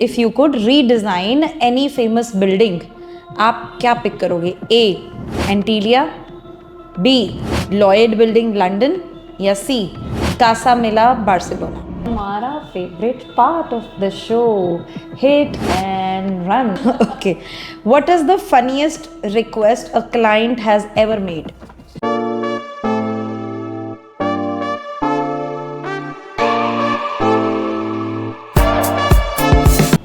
If you could redesign any famous building, आप क्या pick करोगे? A Antilia, B Lloyd building London, या C Casa Mila Barcelona? हमारा favourite part of the show, hit and run. Okay, what is the funniest request a client has ever made?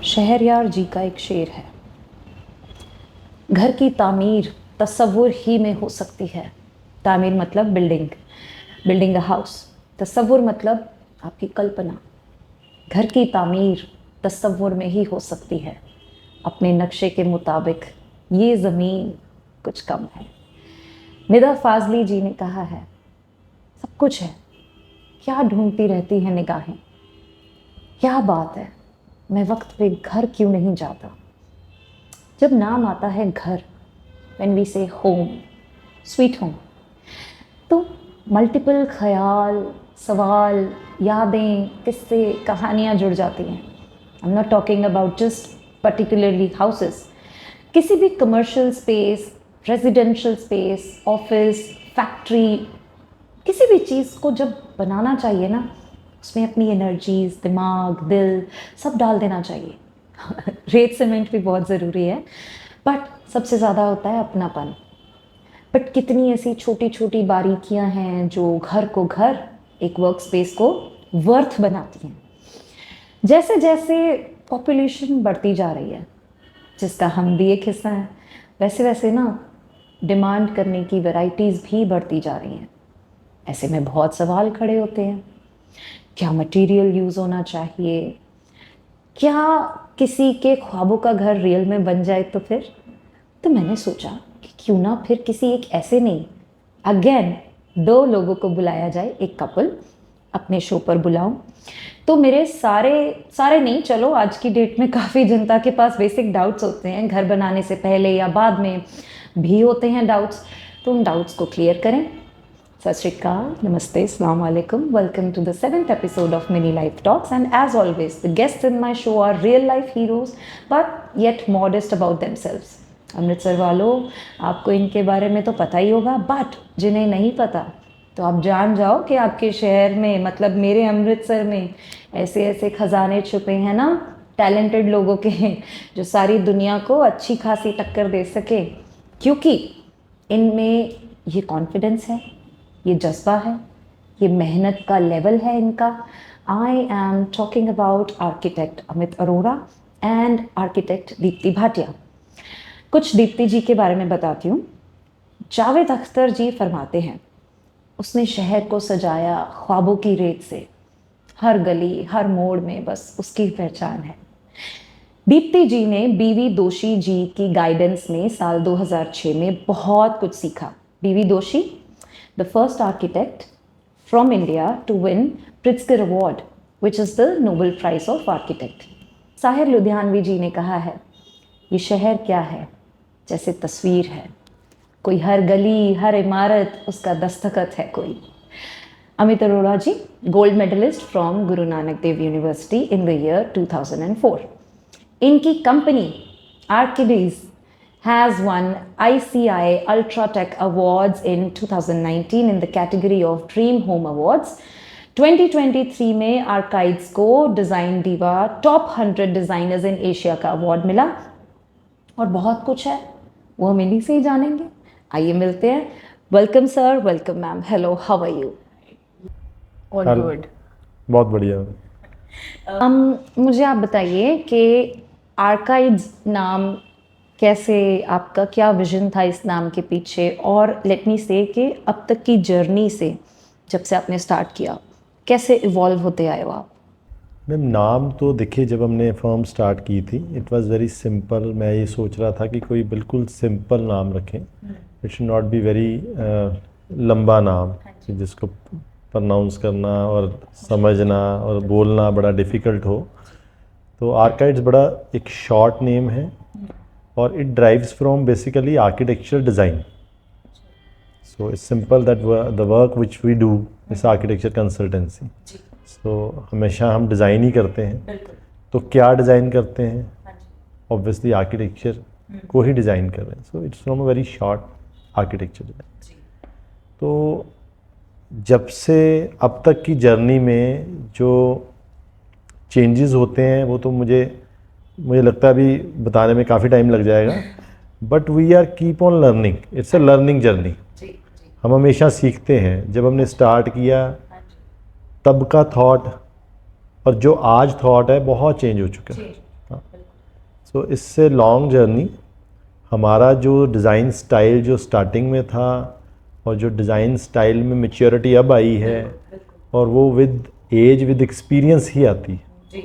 Shahryar ji का एक शेर है, घर की तामीर तसव्वुर ही में हो सकती है। तामीर मतलब बिल्डिंग, बिल्डिंग अ हाउस। तसव्वुर मतलब आपकी कल्पना। घर की तामीर तसव्वुर में ही हो सकती है, अपने नक्शे के मुताबिक ये ज़मीन कुछ कम है। निदा फाजली जी ने कहा है, सब कुछ है, क्या ढूंढती रहती हैं निगाहें। क्या बात है, मैं वक्त पे घर क्यों नहीं जाता। जब नाम आता है घर, व्हेन वी से होम, स्वीट होम, तो मल्टीपल ख्याल, सवाल, यादें, किस्से, कहानियाँ जुड़ जाती हैं। I am not talking about just particularly houses. किसी भी commercial space, residential space, office, factory, किसी भी चीज़ को जब बनाना चाहिए ना, उसमें अपनी एनर्जीज, दिमाग, दिल सब डाल देना चाहिए। रेत सीमेंट भी बहुत ज़रूरी है, बट सबसे ज़्यादा होता है अपनापन। बट कितनी ऐसी छोटी छोटी बारीकियां हैं जो घर को घर, एक वर्क स्पेस को वर्थ बनाती हैं। जैसे जैसे पॉपुलेशन बढ़ती जा रही है, जिसका हम भी एक हिस्सा हैं, वैसे वैसे ना डिमांड करने की वैरायटीज़ भी बढ़ती जा रही हैं। ऐसे में बहुत सवाल खड़े होते हैं, क्या मटेरियल यूज़ होना चाहिए, क्या किसी के ख्वाबों का घर रियल में बन जाए तो मैंने सोचा कि क्यों ना फिर किसी एक ऐसे नहीं, अगेन 2 लोगों को बुलाया जाए, एक कपल अपने शो पर बुलाऊं। तो मेरे सारे सारे नहीं, चलो आज की डेट में काफ़ी जनता के पास बेसिक डाउट्स होते हैं, घर बनाने से पहले या बाद में भी होते हैं डाउट्स, तो उन डाउट्स को क्लियर करें। सत श्री अकाल, नमस्ते, अस्सलाम वालेकुम, welcome to the 7th episode of Mini Life Talks, and as always the guests in my show are real life heroes but yet modest about themselves. Amritsar वालों, आपको इनके बारे में तो पता ही होगा, बट जिन्हें नहीं पता तो आप जान जाओ कि आपके शहर में, मतलब मेरे अमृतसर में, ऐसे ऐसे खजाने छुपे हैं ना टैलेंटेड लोगों के, जो सारी दुनिया को अच्छी खासी टक्कर दे सके, क्योंकि इनमें ये कॉन्फिडेंस है, ये जज्बा है, ये मेहनत का लेवल है इनका। I am talking about architect Amit Arora and architect Deepti Bhatia. कुछ दीप्ति जी के बारे में बताती हूँ। जावेद अख्तर जी फरमाते हैं, उसने शहर को सजाया ख्वाबों की रेत से, हर गली हर मोड़ में बस उसकी पहचान है। दीप्ति जी ने बीवी दोशी जी की गाइडेंस में साल 2006 में बहुत कुछ सीखा। बीवी दोशी, the first architect from India to win Pritzker Award, which is the Nobel Prize of Architect. Sahir Ludhianvi जी ने कहा है, ये शहर क्या है, जैसे तस्वीर है, कोई हर गली हर इमारत उसका दस्तखत है कोई। अमित अरोड़ा जी, gold medallist from Guru Nanak Dev university in the year 2004। इनकी company आर्किडीज has won ICI Ultratech Awards in 2019 in the category of Dream Home Awards. 2023 में आर्काइड्स को डिज़ाइन दीवा टॉप 100 डिज़ाइनर्स इन एशिया का अवार्ड मिला। और बहुत कुछ है, वो हम इन्हीं से ही जानेंगे। आइए मिलते हैं। Welcome sir, welcome ma'am, hello, how are you? All good, बहुत बढ़िया। मुझे आप बताइए कि आर्काइड्स नाम कैसे, आपका क्या विजन था इस नाम के पीछे, और लेट मी से कि अब तक की जर्नी से, जब से आपने स्टार्ट किया, कैसे इवॉल्व होते आए हो आप? मैम, नाम तो देखिए, जब हमने फर्म स्टार्ट की थी इट वाज वेरी सिंपल। मैं ये सोच रहा था कि कोई बिल्कुल सिंपल नाम रखें, it should not be very लंबा नाम जिसको प्रोनाउंस करना और समझना और बोलना बड़ा डिफ़िकल्ट हो। तो आर्काइड्स बड़ा एक शॉर्ट नेम है और it drives from basically architectural design. So it's simple that the work which we do is architecture consultancy. तो हमेशा हम डिज़ाइन ही करते हैं, तो क्या डिज़ाइन करते हैं? ऑब्वियसली आर्किटेक्चर को ही डिज़ाइन कर रहे हैं, so it's from a very short architecture. तो जब से अब तक की जर्नी में जो चेंजेस होते हैं वो तो मुझे लगता है अभी बताने में काफ़ी टाइम लग जाएगा, but we are keep on learning, it's a learning journey. हम हमेशा सीखते हैं। जब हमने स्टार्ट किया तब का थॉट और जो आज थॉट है बहुत चेंज हो चुका है। सो इससे लॉन्ग जर्नी। हमारा जो डिज़ाइन स्टाइल जो स्टार्टिंग में था और जो डिज़ाइन स्टाइल में मैच्योरिटी अब आई है, और वो विद एज विद एक्सपीरियंस ही आती है।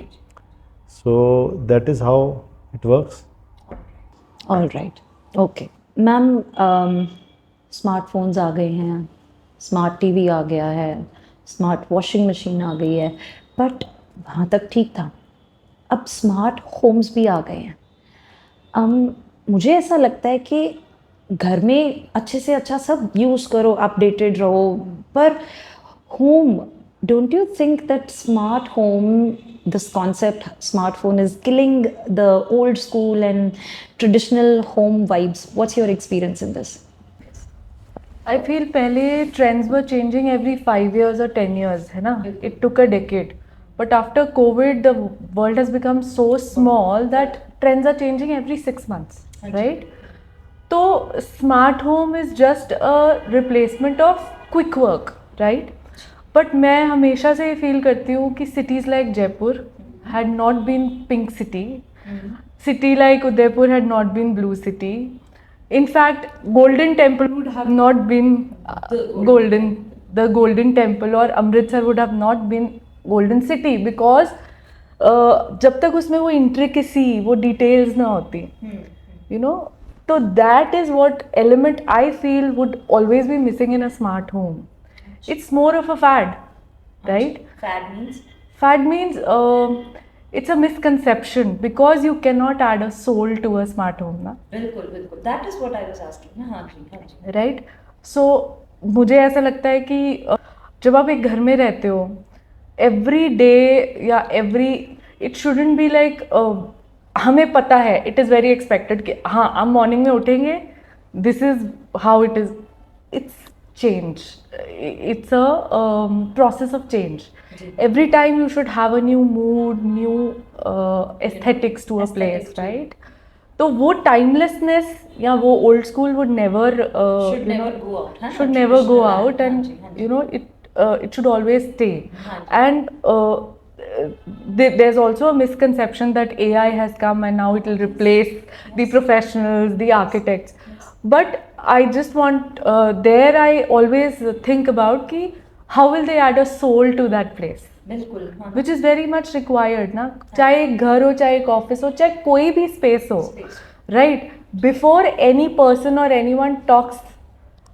So that is how it works. All right, okay ma'am. Smartphones आ गए हैं, स्मार्ट टीवी आ गया है, स्मार्ट वॉशिंग मशीन आ गई है, बट वहाँ तक ठीक था। अब स्मार्ट होम्स भी आ गए हैं। मुझे ऐसा लगता है कि घर में अच्छे से अच्छा सब यूज़ करो, अपडेटेड रहो, पर home, don't you think that smart home, this concept smartphone is killing the old school and traditional home vibes? What's your experience in this? I feel पहले trends were changing every 5 years or 10 years, है ना? It took a decade. But after COVID, the world has become so small that trends are changing every 6 months, right? So smart home is just a replacement of quick work, right? But मैं हमेशा से feel करती हूँ कि cities like Jaipur had not been pink city, city like Udaipur had not been blue city. In fact, Golden Temple would have not been golden. The Golden Temple or Amritsar would have not been golden city because जब तक उसमें वो intricacy, वो details ना होती, you know. So that is what element I feel would always be missing in a smart home. It's more of a fad, right? Fad means? Fad means it's a misconception because you cannot add a soul to a smart home, na? बिल्कुल बिल्कुल, that is what I was asking ना। हाँ जी। Right? So मुझे ऐसा लगता है कि जब आप एक घर में रहते हो, every day या it shouldn't be like हमें पता है, it is very expected कि हाँ हम morning में उठेंगे, this is how it is. It's change. It's a process of change. Every time you should have a new mood, new aesthetics to a place, right? तो वो timelessness या वो old school would never Should never go out, है ना? should never go Traditional out, है, and हाँ जी, हाँ जी। you know it should always stay. हाँ जी। And there's also a misconception that AI has come and now it will replace the professionals, the architects. But I just want there I always think about कि how will they add a soul to that place, बिल्कुल, हाँ। which is very much required ना, चाहे एक घर हो, चाहे एक ऑफिस हो, चाहे कोई भी स्पेस हो, right? Before any person or anyone talks,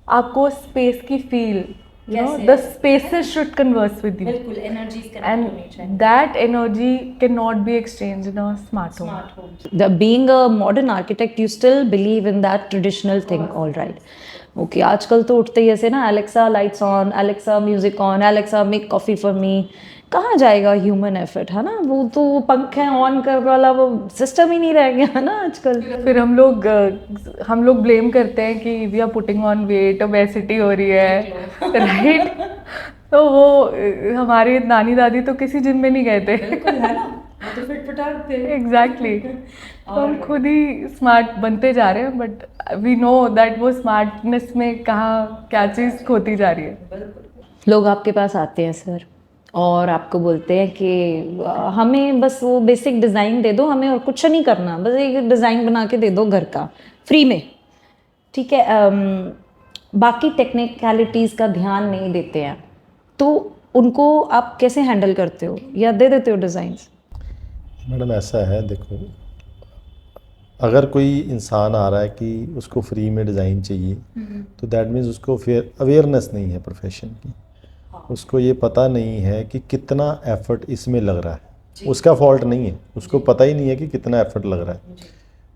आपको स्पेस की फील, you know, कैसे? the spaces should converse with you, बिल्कुल, energies connect होनी and चाहिए। that energy cannot be exchanged in a smart home. Smart homes. Being a modern architect, you still believe in that traditional thing, all right? Okay, आजकल तो उठते ही ऐसे ना, Alexa lights on, Alexa music on, Alexa make coffee for me। कहाँ जाएगा human effort, है ना? वो तो पंखे ऑन कर वाला वो सिस्टम ही नहीं रह गया है ना आजकल। फिर हम लोग ब्लेम करते हैं कि we are putting on weight, obesity हो रही है, राइट? तो वो हमारे नानी दादी तो किसी जिम में नहीं गए थे, तो फिट थे। एग्जैक्टली। तो हम खुद ही स्मार्ट बनते जा रहे हैं, बट वी नो दैट वो स्मार्टनेस में कहाँ क्या चीज़ खोती जा रही है। लोग आपके पास आते हैं सर और आपको बोलते हैं कि हमें बस वो बेसिक डिज़ाइन दे दो, हमें और कुछ नहीं करना, बस एक डिज़ाइन बना के दे दो घर का फ्री में, ठीक है? बाकी टेक्निकलिटीज़ का ध्यान नहीं देते हैं, तो उनको आप कैसे हैंडल करते हो या दे देते हो डिज़ाइंस? मैडम ऐसा है, देखो, अगर कोई इंसान आ रहा है कि उसको फ्री में डिज़ाइन चाहिए, तो दैट मीन्स उसको फिर अवेयरनेस नहीं है प्रोफेशन की, उसको ये पता नहीं है कि कितना एफर्ट इसमें लग रहा है। उसका फॉल्ट नहीं है, उसको पता ही नहीं है कि कितना एफर्ट लग रहा है।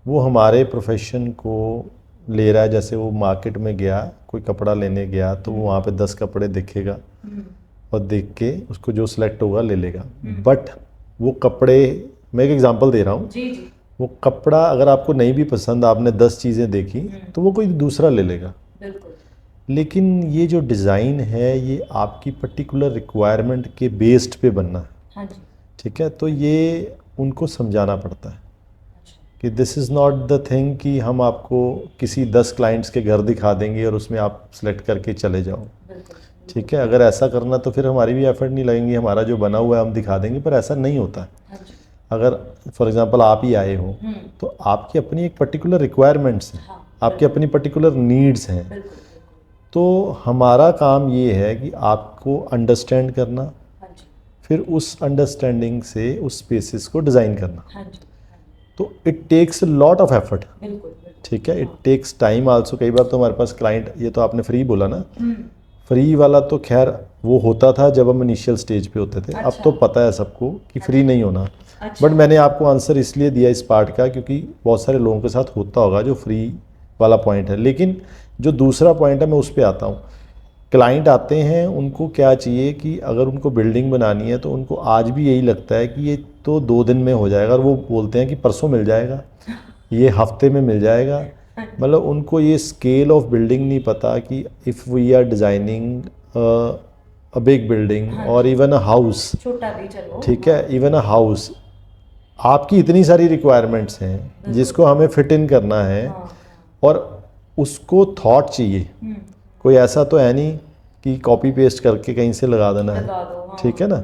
वो हमारे प्रोफेशन को ले रहा है, जैसे वो मार्केट में गया, कोई कपड़ा लेने गया, तो वो वहाँ पे 10 कपड़े देखेगा और देख के उसको जो सिलेक्ट होगा ले लेगा, बट वो कपड़े मैं एक एग्जांपल दे रहा हूँ, जी जी वो कपड़ा अगर आपको नहीं भी पसंद, आपने 10 चीज़ें देखी तो वो कोई दूसरा ले लेगा, बिल्कुल लेकिन ये जो डिज़ाइन है ये आपकी पर्टिकुलर रिक्वायरमेंट के बेस्ड पे बनना है, हाँ जी ठीक है। तो ये उनको समझाना पड़ता है अच्छा कि this is not the thing कि हम आपको किसी 10 क्लाइंट्स के घर दिखा देंगे और उसमें आप सेलेक्ट करके चले जाओ, बिल्कुल ठीक है। अगर ऐसा करना तो फिर हमारी भी एफर्ट नहीं लगेंगी, हमारा जो बना हुआ है हम दिखा देंगे, पर ऐसा नहीं होता है। हाँ जी अगर फॉर एग्जांपल आप ही आए हो तो आपकी अपनी एक पर्टिकुलर रिक्वायरमेंट्स हैं, हाँ, आपकी अपनी पर्टिकुलर नीड्स हैं, बिल्कुल बिल्कुल तो हमारा काम ये है कि आपको अंडरस्टैंड करना, हाँ जी फिर उस अंडरस्टैंडिंग से उस स्पेसिस को डिज़ाइन करना। हाँ जी तो it takes lot of effort, बिल्कुल बिल्कुल ठीक है। It takes time also. कई बार तो हमारे पास क्लाइंट, ये तो आपने फ्री बोला ना, फ्री वाला तो खैर वो होता था जब हम इनिशियल स्टेज पे होते थे, अब तो पता है सबको कि फ्री नहीं होना। बट मैंने आपको आंसर इसलिए दिया इस पार्ट का क्योंकि बहुत सारे लोगों के साथ होता होगा जो फ्री वाला पॉइंट है। लेकिन जो दूसरा पॉइंट है मैं उस पर आता हूँ। क्लाइंट आते हैं, उनको क्या चाहिए कि अगर उनको बिल्डिंग बनानी है तो उनको आज भी यही लगता है कि ये तो 2 दिन में हो जाएगा, और वो बोलते हैं कि परसों मिल जाएगा, ये हफ्ते में मिल जाएगा। मतलब उनको ये स्केल ऑफ बिल्डिंग नहीं पता कि if we are designing a big building और इवन अ हाउस, छोटा भी चलो ठीक है, इवन अ हाउस, आपकी इतनी सारी रिक्वायरमेंट्स हैं जिसको हमें फिट इन करना है, और उसको थॉट चाहिए। कोई ऐसा तो है नहीं कि कॉपी पेस्ट करके कहीं से लगा देना है, लगा दो हाँ ठीक है ना।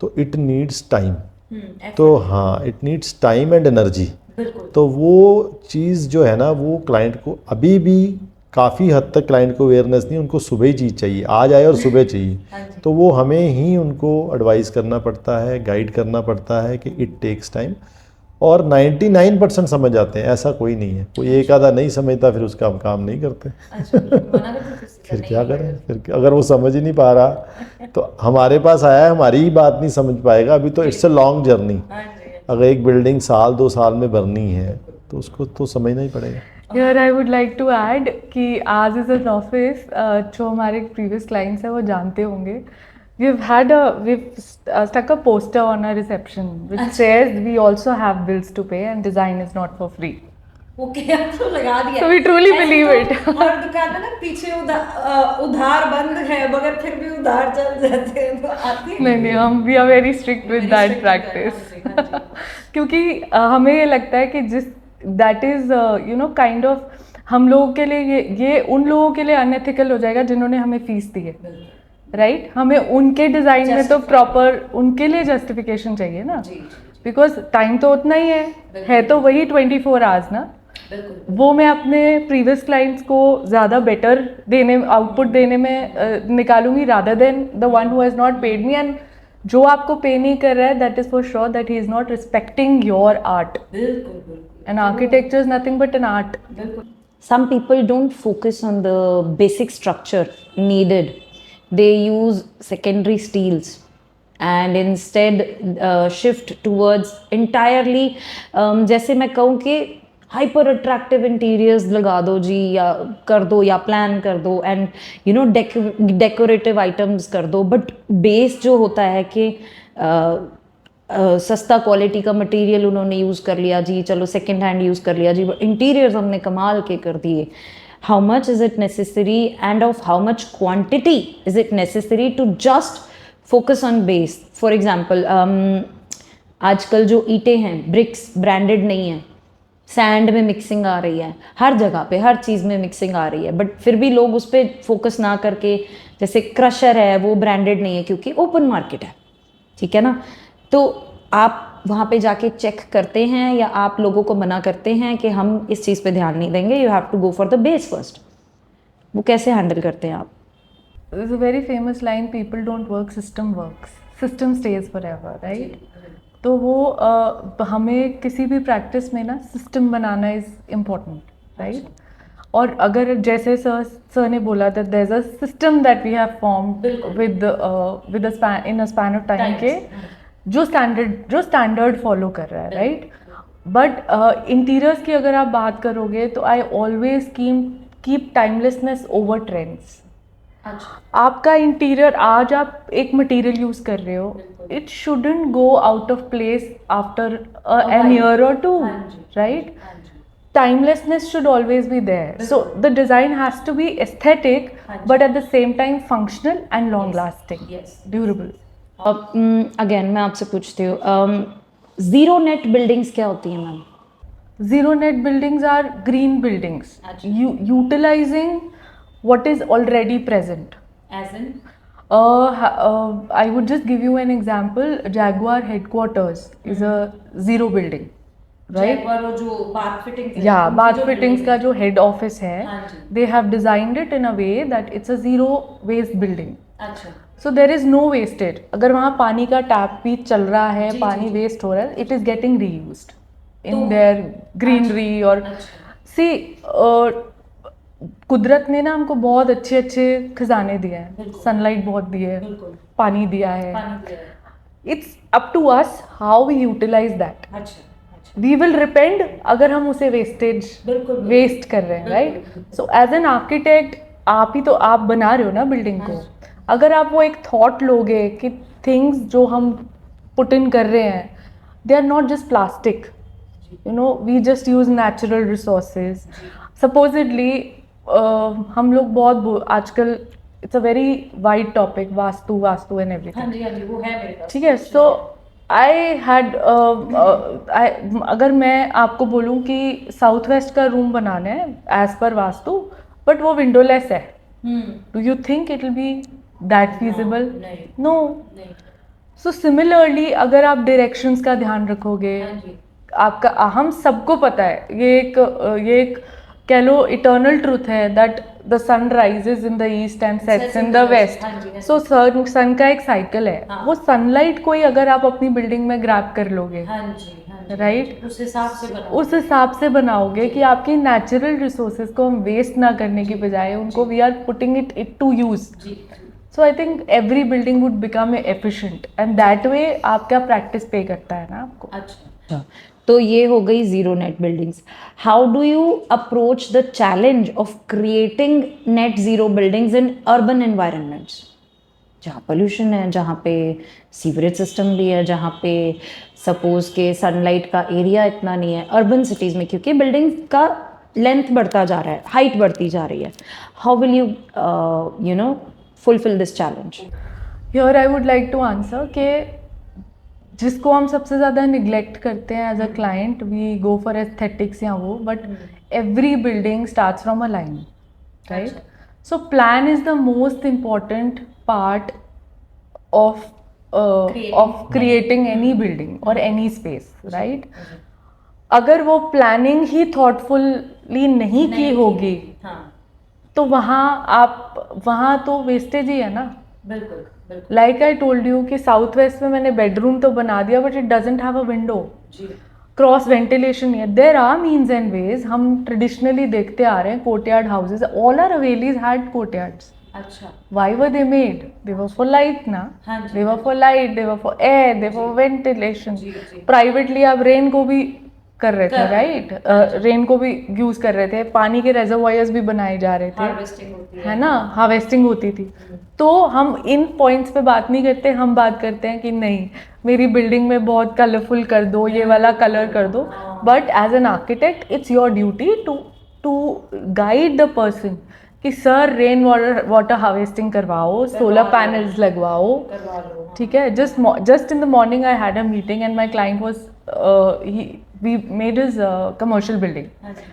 तो इट नीड्स टाइम, effort, तो हाँ it needs time and energy. बिल्कुल तो वो चीज़ जो है ना वो क्लाइंट को अभी भी काफ़ी हद तक क्लाइंट को अवेयरनेस नहीं, उनको सुबह ही चीज़ चाहिए, आज आए और सुबह चाहिए। हाँ जी तो वो हमें ही उनको एडवाइस करना पड़ता है, गाइड करना पड़ता है कि इट टेक्स टाइम। और 99% समझ जाते हैं, ऐसा कोई नहीं है, कोई एक आधा नहीं समझता फिर उसका हम काम नहीं करते। अच्छा मना करते थे उससे, फिर नहीं क्या होगा। करें, फिर अगर वो समझ ही नहीं पा रहा तो हमारे पास आया है, हमारी ही बात नहीं समझ पाएगा, अभी तो इट्स अ लॉन्ग जर्नी। हाँ जी अगर एक बिल्डिंग साल 2 साल में बननी है तो उसको तो समझना ही पड़ेगा। Here I would like to add कि आज इज एन ऑफिस, जो हमारे प्रीवियस क्लाइंट्स हैं वो जानते होंगे, we've stuck a poster on our reception which says we also have bills to pay and design is not for free. Okay अब तो लगा दिया So we truly ऐसे believe तो it. हर दुकान में ना पीछे उधार बंद है मगर फिर भी उधार चल जाते हैं तो आती नहीं नहीं, हम we are very strict with that practice क्योंकि हमें ये लगता है कि जिस that is you know kind of हम लोगों के लिए ये उन लोगों के लिए अनएथिकल हो जाएगा जिन्होंने हमें फीस दी है, राइट हमें उनके डिज़ाइन में तो प्रॉपर उनके लिए जस्टिफिकेशन चाहिए ना, बिकॉज टाइम तो उतना ही है तो वही 24 आवर्स ना, वो मैं अपने प्रीवियस क्लाइंट्स को ज़्यादा बेटर देने आउटपुट देने में निकालूंगी rather than the one who has not paid me, and जो आपको पे नहीं कर रहा है that is for sure that he is not respecting your art, and architecture is nothing but an art. Some people don't focus on the basic structure needed. They use secondary steels and instead shift towards entirely जैसे मैं कहूँ कि hyper attractive interiors लगा दो जी, या कर दो या प्लान कर दो, and you know decorative items कर दो, बट बेस जो होता है कि सस्ता क्वालिटी का मटेरियल उन्होंने यूज़ कर लिया जी, चलो सेकंड हैंड यूज़ कर लिया जी, इंटीरियर्स हमने कमाल के कर दिए. How much is it necessary and of how much quantity is it necessary to just focus on base. For example आजकल जो ईंटें हैं, ब्रिक्स ब्रांडेड नहीं है, सैंड में मिक्सिंग आ रही है, हर जगह पे हर चीज़ में मिक्सिंग आ रही है, बट फिर भी लोग उस पर फोकस ना करके, जैसे क्रशर है वो ब्रांडेड नहीं है क्योंकि ओपन मार्केट है, ठीक है ना. तो आप वहाँ पे जाके चेक करते हैं या आप लोगों को मना करते हैं कि हम इस चीज़ पे ध्यान नहीं देंगे, you have to go for the base first. वो कैसे हैंडल करते हैं आप? There's a very famous line, people don't work, system works. System stays forever, right? तो वो हमें किसी भी प्रैक्टिस में ना सिस्टम बनाना इज़ इम्पोर्टेंट, राइट. और अगर जैसे सर ने बोला that there is a system that we have formed within a span of time के जो स्टैंडर्ड फॉलो कर रहा है, राइट. बट इंटीरियर्स की अगर आप बात करोगे तो I always keep timelessness over trends. आपका इंटीरियर, आज आप एक मटेरियल यूज कर रहे हो, it shouldn't go out of place after an year और two, right? Timelessness should always be there. So the design has to be aesthetic, but at the same time functional and long lasting, durable. Again मैं आपसे पूछती हूँ, zero net buildings क्या होती हैं ma'am? Zero net buildings are green buildings, utilizing what is already present. As in? I would just give you an example. Jaguar headquarters is a zero building, right? Jaguar वो जो bath fittings है, Yeah, उनकी bath जो fittings building का है। जो head office है, हाँ जी। they have designed it in a way that it's a zero waste building. अच्छा, So there is no wastage. अगर वहाँ पानी का टैप भी चल रहा है, जी, पानी जी। वेस्ट हो रहा है, it is getting reused in तो- their greenery और अच्छा। see कुदरत ने ना हमको बहुत अच्छे अच्छे खजाने दिए हैं, बिल्कुल। सनलाइट बहुत दी है, बिल्कुल, पानी दिया है. पानी दिया है। It's up to us how we utilize that. अच्छा, अच्छा, We will repent अगर हम उसे वेस्टेज बिल्कुल, वेस्ट कर रहे हैं, right? So as an architect आप ही तो आप बना रहे हो ना बिल्डिंग को. अगर आप वो एक थॉट लोगे कि थिंग्स जो हम पुट इन कर रहे हैं, they are not just plastic, you know, we just use natural resources. Supposedly हम लोग बहुत आजकल, it's a very wide topic, Vastu Vastu and everything. हाँ जी, हाँ जी, वो है मेरे पास। ठीक है. सो आई हैड अगर मैं आपको बोलूँ कि साउथ वेस्ट का रूम बनाना है एज पर वास्तु, बट वो विंडोलेस है, do you think it will be that feasible? नहीं, नो. नहीं। सो सिमिलरली अगर आप डायरेक्शंस का ध्यान रखोगे, हाँ जी, आपका, हम सबको पता है, ये एक कह लो इटर्नल ट्रूथ है that the sun rises in the east and sets in the west. हाँ जी, हाँ जी। सो सन का एक साइकिल है. हाँ। वो सनलाइट को ही अगर आप अपनी बिल्डिंग में ग्रैब कर लोगे, हाँ जी, हाँ जी, राइट, उस हिसाब से बना। उस हिसाब से बनाओगे कि आपकी नेचुरल रिसोर्सेज को हम वेस्ट ना करने की बजाय उनको we are putting it to use. जी, so I think every building would become efficient and that way आपका प्रैक्टिस पे करता है ना आपको. अच्छा, तो ये हो गई zero net buildings. How do you approach the challenge of creating net zero buildings in urban environments, जहाँ पोल्यूशन है, जहाँ पे सीवरेज सिस्टम भी है, जहाँ पे सपोज के सनलाइट का एरिया इतना नहीं है अर्बन सिटीज़ में, क्योंकि बिल्डिंग का लेंथ बढ़ता जा रहा है, हाइट बढ़ती जा रही है. How will you you know fulfil this challenge? Here I would like to answer कि जिसको हम सबसे ज़्यादा निग्लेक्ट करते हैं as a client, we go for aesthetics या वो, but every building starts from a line, right? So plan is the most important part of creating any building और एनी स्पेस, राइट? अगर वो प्लानिंग ही thoughtfully नहीं की होगी, तो वहाँ तो वेस्टेज ही है ना. बिल्कुल, बिल्कुल, लाइक आई टोल्ड यू कि साउथ वेस्ट में मैंने बेडरूम तो बना दिया, but it doesn't have a window, जी, क्रॉस वेंटिलेशन नहीं है. There are means and ways. हम ट्रेडिशनली देखते आ रहे हैं courtyard houses, all are havelis had courtyards. अच्छा, Why were they made? They were for light ना. हाँ जी, They were for light, they were for air, they were for ventilation. जी, जी, Privately आप रेन को भी कर रहे थे, कर- राइट? रेन को भी यूज कर रहे थे, पानी के रेजर्वायर्स भी बनाए जा रहे थे, हार्वेस्टिंग होती है ना, हार्वेस्टिंग होती थी. तो हम इन पॉइंट्स पे बात नहीं करते, हम बात करते हैं कि नहीं मेरी बिल्डिंग में बहुत कलरफुल कर दो, ये वाला कलर कर दो. But as an architect it's your duty to guide the person कि सर रेन वाटर हार्वेस्टिंग करवाओ, सोलर पैनल्स लगवाओ, करवा लो. ठीक है. just in the morning I had a meeting and my client was we made his commercial building. हाँ जी,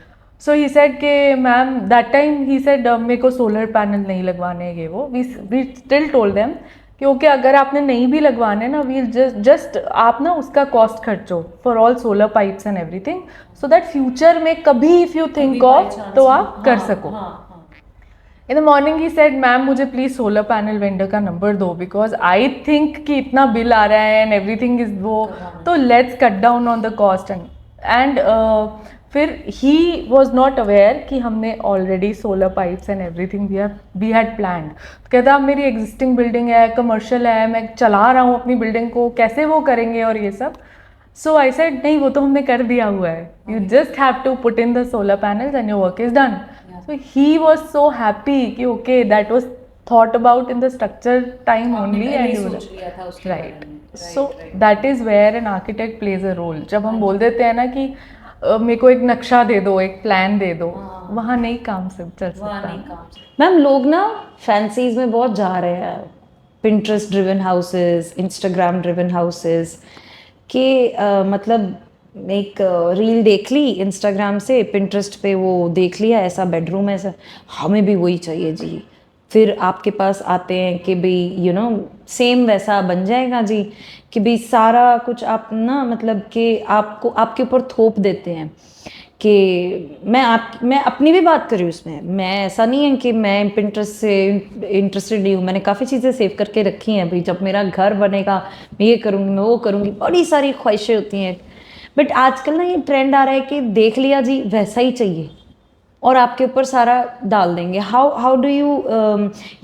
So he said कि ma'am that time he said मेरे को सोलर पैनल नहीं लगवाने ये वो. We still told them कि okay अगर आपने नहीं भी लगवाने ना, वी जस्ट आप ना उसका कॉस्ट खर्चो for all solar pipes and everything, so that future में कभी इफ यू थिंक ऑफ तो आप कर सको. In the morning he said ma'am मुझे प्लीज सोलर पैनल वेंडर का नंबर दो, बिकॉज आई थिंक कि इतना बिल आ रहा है एंड एवरीथिंग इज वो, तो let's cut down on the cost. And फिर ही वॉज नॉट अवेयर कि हमने already solar pipes and everything we had planned. कहता अब मेरी एग्जिस्टिंग बिल्डिंग है, कमर्शियल है, मैं चला रहा हूँ अपनी बिल्डिंग को, कैसे वो करेंगे और ये सब. सो आई सेड नहीं वो तो हमने कर दिया हुआ है, you just have to put in the solar panels and your work is done. So he was so happy कि okay that was thought about in the structure time only and you would right. So that is where an architect plays a role. जब हम बोल देते हैं ना कि मेरे को एक नक्शा दे दो, एक प्लान दे दो, वहाँ नहीं काम से चल सकता। मैम लोग ना फैंसीज में बहुत जा रहे हैं, Pinterest driven houses, Instagram driven houses के मतलब एक रील देख ली इंस्टाग्राम से, पिंटरेस्ट पे वो देख लिया ऐसा बेडरूम है, ऐसा हमें भी वही चाहिए जी। फिर आपके पास आते हैं कि भाई यू नो सेम वैसा बन जाएगा जी, कि भाई सारा कुछ आप ना मतलब कि आपको आपके ऊपर थोप देते हैं कि मैं अपनी भी बात कर रही हूँ उसमें, मैं ऐसा नहीं है कि मैं पिंटरेस्ट से इंटरेस्टेड नहीं हूँ, मैंने काफ़ी चीज़ें सेव करके रखी हैं भाई, जब मेरा घर बनेगा मैं ये करूँगी, मैं वो करूँगी, बड़ी सारी ख्वाहिशें होती हैं। बट आजकल ना ये ट्रेंड आ रहा है कि देख लिया जी वैसा ही चाहिए और आपके ऊपर सारा डाल देंगे। हाउ डू यू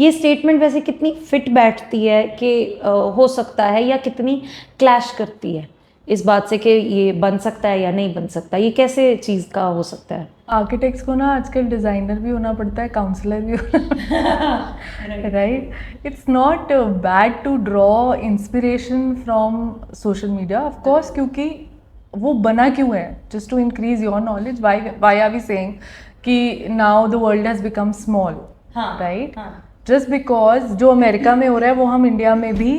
ये स्टेटमेंट वैसे कितनी फिट बैठती है कि हो सकता है, या कितनी क्लैश करती है इस बात से कि ये बन सकता है या नहीं बन सकता, ये कैसे चीज़ का हो सकता है? आर्किटेक्ट्स को ना आजकल डिज़ाइनर भी होना पड़ता है, काउंसलर भी होना right. It's not bad to draw inspiration from social media of course, क्योंकि वो बना क्यों है? Just to increase your knowledge. Why are we saying कि now the world has become small, right? Just because जो America में हो रहा है वो हम इंडिया में भी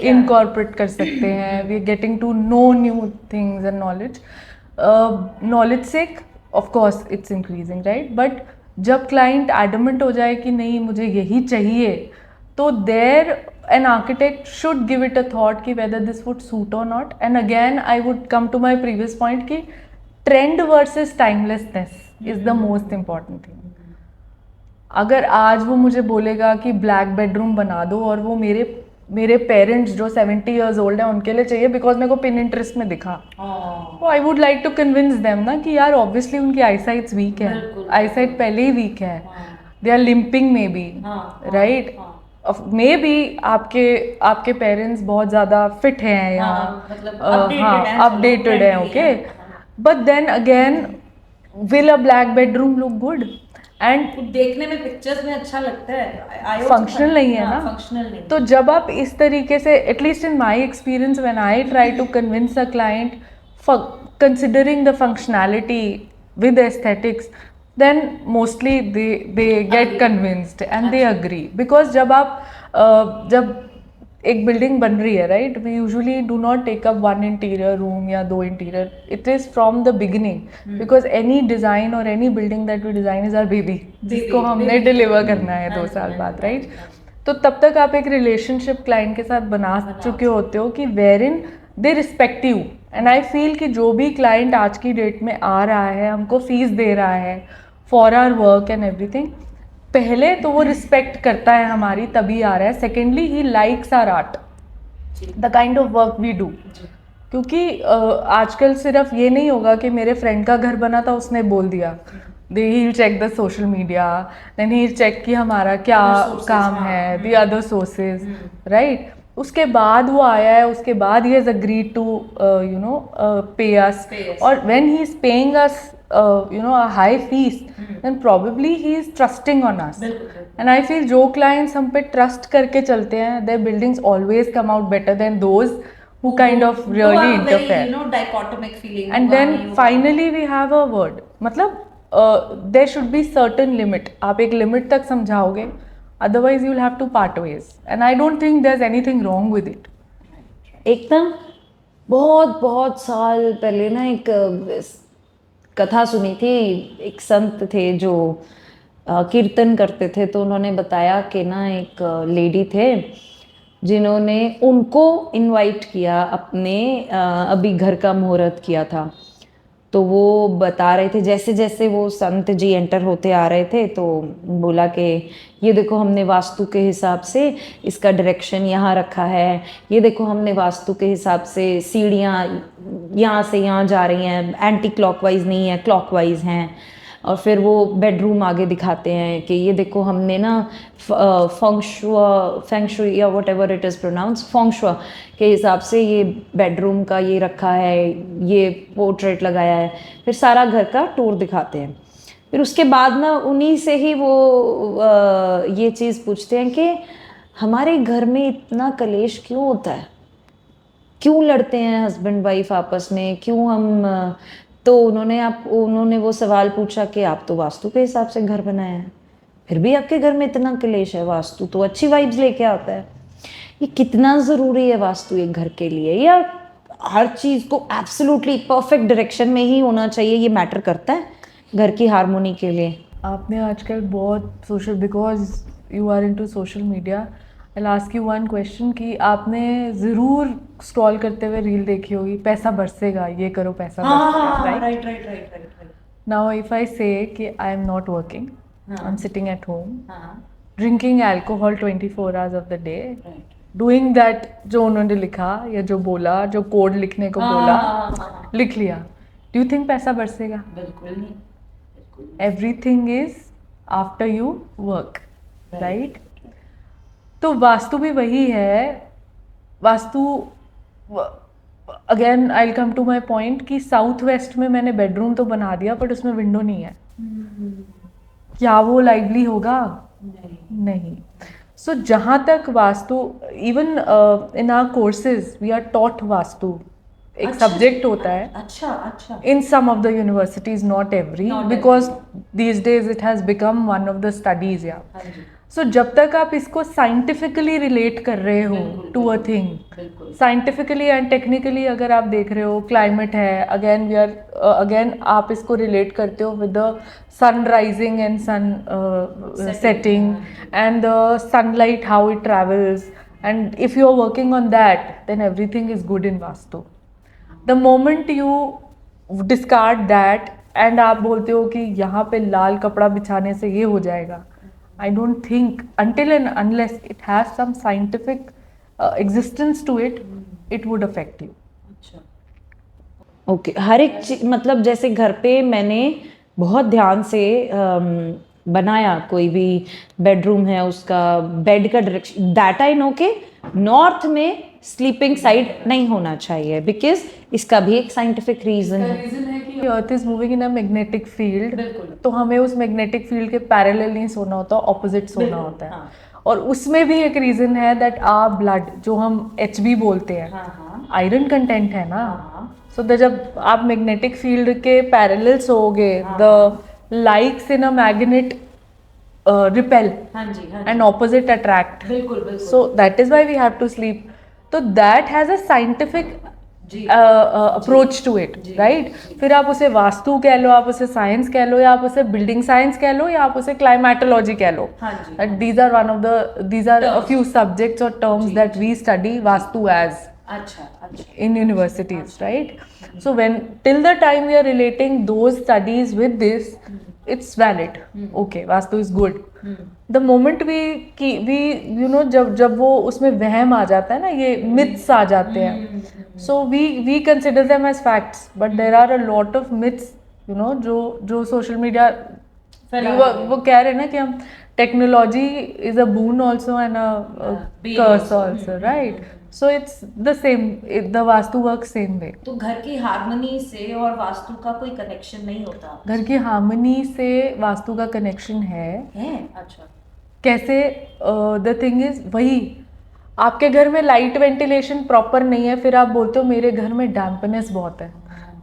इनकॉर्पोरेट कर सकते हैं। We are getting to know new things and knowledge से of course it's increasing, right? But जब क्लाइंट एडमेंट हो जाए कि नहीं मुझे यही चाहिए, तो there an architect should give it a thought कि whether this would suit or not. And again I would come to my previous point कि trend versus timelessness is the most important thing. अगर आज वो मुझे बोलेगा कि black bedroom बना दो और वो मेरे पेरेंट्स जो 70 years old हैं उनके लिए चाहिए बिकॉज मेरे को Pinterest में दिखा, तो I would like to convince them ना कि यार ऑब्वियसली उनकी आईसाइट्स वीक है, आईसाइट पहले ही वीक है, they are limping maybe, right? Maybe आपके पेरेंट्स बहुत ज़्यादा फिट हैं या अपडेटेड हैं, okay, but then again will a black bedroom look good? And देखने में पिक्चर्स में अच्छा लगता है, फंक्शनल नहीं है ना, फंक्शनल नहीं। तो जब आप इस तरीके से, at least in my experience when I try to convince a client considering the functionality with aesthetics, then mostly they get convinced and they agree, because जब एक बिल्डिंग बन रही है, right, we usually do not take up one interior room या दो interior, it is from the beginning, because any design और any building that we design is our baby, जिसको हमने डिलीवर करना है 2 साल बाद, राइट? तो तब तक आप एक रिलेशनशिप क्लाइंट के साथ बना चुके होते हो कि wherein they respect you. And I feel कि जो भी क्लाइंट आज की डेट में आ रहा है, हमको फीस दे रहा है for our work and everything, पहले तो वो रिस्पेक्ट करता है हमारी, तभी आ रहा है। Secondly he likes our art, the kind of work we do, क्योंकि आजकल सिर्फ ये नहीं होगा कि मेरे फ्रेंड का घर बना था उसने बोल दिया, they he check the social media, then he check कि हमारा क्या काम है, द अदर सोर्सेज, राइट? उसके बाद वो आया है, उसके बाद he has agreed to you know pay us, और when he is paying us you know a high fees, then probably he is trusting on us. And I feel जो clients हम पे trust करके चलते हैं, their buildings always come out better than those who kind of really interfere. You know, dichotomic feeling. And then finally we have a word, मतलब there should be certain limit. आप एक limit तक समझाओगे, otherwise you will have to part ways. And I don't think there's anything wrong with it. एकदम बहुत साल पहले ना एक कथा सुनी थी, एक संत थे जो कीर्तन करते थे, तो उन्होंने बताया कि ना एक लेडी थे जिन्होंने उनको इनवाइट किया अपने अभी घर का मुहूर्त किया था, तो वो बता रहे थे जैसे जैसे वो संत जी एंटर होते आ रहे थे तो बोला कि ये देखो हमने वास्तु के हिसाब से इसका डायरेक्शन यहाँ रखा है, ये देखो हमने वास्तु के हिसाब से सीढ़ियाँ यहाँ से यहाँ जा रही हैं, एंटी क्लॉकवाइज नहीं है, क्लॉकवाइज हैं। और फिर वो बेडरूम आगे दिखाते हैं कि ये देखो हमने ना फेंगशुई या whatever it is pronounce, feng shui के हिसाब से ये बेडरूम का ये रखा है, ये पोर्ट्रेट लगाया है, फिर सारा घर का टूर दिखाते हैं। फिर उसके बाद ना उन्हीं से ही वो ये चीज़ पूछते हैं कि हमारे घर में इतना कलेश क्यों होता है, क्यों लड़ते हैं हस्बैंड वाइफ आपस में, क्यों हम तो उन्होंने वो सवाल पूछा कि आप तो वास्तु के हिसाब से घर बनाया है, फिर भी आपके घर में इतना कलेश है, वास्तु तो अच्छी वाइब्स लेके आता है। ये कितना ज़रूरी है वास्तु एक घर के लिए, या हर चीज़ को एब्सोल्युटली परफेक्ट डायरेक्शन में ही होना चाहिए, ये मैटर करता है घर की हारमोनी के लिए? आपने आजकल बहुत social, because you are into social media, I will ask you one question कि आपने ज़रूर स्क्रॉल करते हुए रील देखी होगी, पैसा बरसेगा, ये करो पैसा बरसेगा, राइट? नाउ इफ आई से कि I am not working, I am sitting at home, drinking alcohol 24 hours of the day, doing that जो उन्होंने लिखा या जो बोला, जो कोड लिखने को बोला, लिख लिया, डू यू थिंक पैसा बरसेगा? बिल्कुल नहीं। Everything is after you work, right? तो वास्तु भी वही है। Vastu, again I will come to my point कि साउथ वेस्ट में मैंने बेडरूम तो बना दिया बट उसमें विंडो नहीं है, क्या वो लाइवली होगा? नहीं। सो जहाँ तक Vastu, even in our courses we are taught Vastu, एक सब्जेक्ट होता है। अच्छा। In some of the universities, not every, because these days it has become one of the studies, yeah. So जब तक आप इसको साइंटिफिकली रिलेट कर रहे हो to a thing, scientifically and technically अगर आप देख रहे हो, क्लाइमेट है, अगेन आप इसको रिलेट करते हो with the sun rising and sun setting and the sunlight, how it travels, and if you are working on that then everything is good in Vastu. The moment you discard that and आप बोलते हो कि यहाँ पे लाल कपड़ा बिछाने से ये हो जाएगा, I don't think until and unless it has some scientific existence to it, it would affect you. Okay हर एक चीज, मतलब जैसे घर पे मैंने बहुत ध्यान से बनाया, कोई भी बेडरूम है उसका बेड का डायरेक्शन, दैट आई नो के नॉर्थ में स्लीपिंग साइड नहीं होना चाहिए, बिकॉज इसका भी एक साइंटिफिक रीजन है। रीजन है कि earth is moving in a magnetic field, तो हमें उस मैग्नेटिक फील्ड के पैरेलल नहीं सोना होता, ऑपोजिट सोना होता है। हाँ। और उसमें भी एक रीजन है दैट आवर ब्लड, जो हम HB बोलते हैं, आयरन कंटेंट है ना, सो जब आप मैग्नेटिक फील्ड के पैरेलल सोओगे, the likes in a magnet repel and opposite attract, so that is why we have to sleep. तो that has a scientific approach to it, right? फिर आप उसे वास्तु कह लो, आप उसे साइंस कह लो, या आप उसे बिल्डिंग साइंस कह लो, या आप उसे क्लाइमेटोलॉजी कह लो, these are a few subjects और terms that we study vastu as in universities, right? So when till the time we are relating those studies with this, it's valid. Okay, vastu is good. The moment we you know, जब वो उसमें वहम आ जाता है ना, ये myths आ जाते हैं, so we consider them as facts, but there are a lot of myths, you know, जो social media वो कह रहे हैं ना कि हम technology is a boon also and a curse also, right? So it's the same, the vastu works same way. तो घर की हार्मनी से और वास्तु का कोई कनेक्शन नहीं होता? घर की हार्मनी से वास्तु का कनेक्शन है। अच्छा, कैसे? द थिंग इज वही, आपके घर में लाइट वेंटिलेशन प्रॉपर नहीं है, फिर आप बोलते हो मेरे घर में डैम्पनेस बहुत है,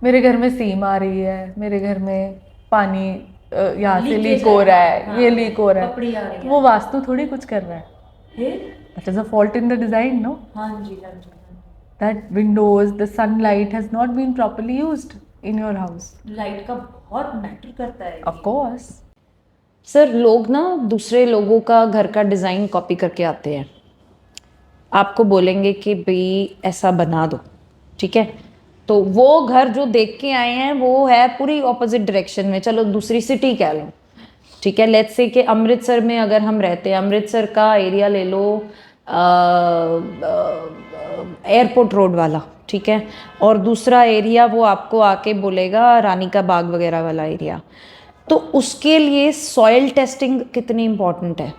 मेरे घर में सीम आ रही है, मेरे घर में पानी यहाँ से लीक हो रहा है, ये लीक हो रहा है, वो वास्तु थोड़ी कुछ कर रहा है। That is a fault in the design, no? That windows, the sunlight has not been properly used in your house. Light का बहुत मैटर करता है। Of course. सर, लोग ना दूसरे लोगों का घर का डिज़ाइन कॉपी करके आते हैं, आपको बोलेंगे कि भाई ऐसा बना दो, ठीक है? तो वो घर जो देख के आए हैं वो है पूरी ऑपोजिट डायरेक्शन में, चलो दूसरी सिटी कह लो, ठीक है? लेट्स से कि अमृतसर में अगर हम रहते हैं, अमृतसर का एरिया ले लो, एयरपोर्ट रोड वाला, ठीक है? और दूसरा एरिया वो आपको आके बोलेगा रानी का बाग वगैरह वाला एरिया, तो उसके लिए सॉइल टेस्टिंग कितनी इम्पोर्टेंट है?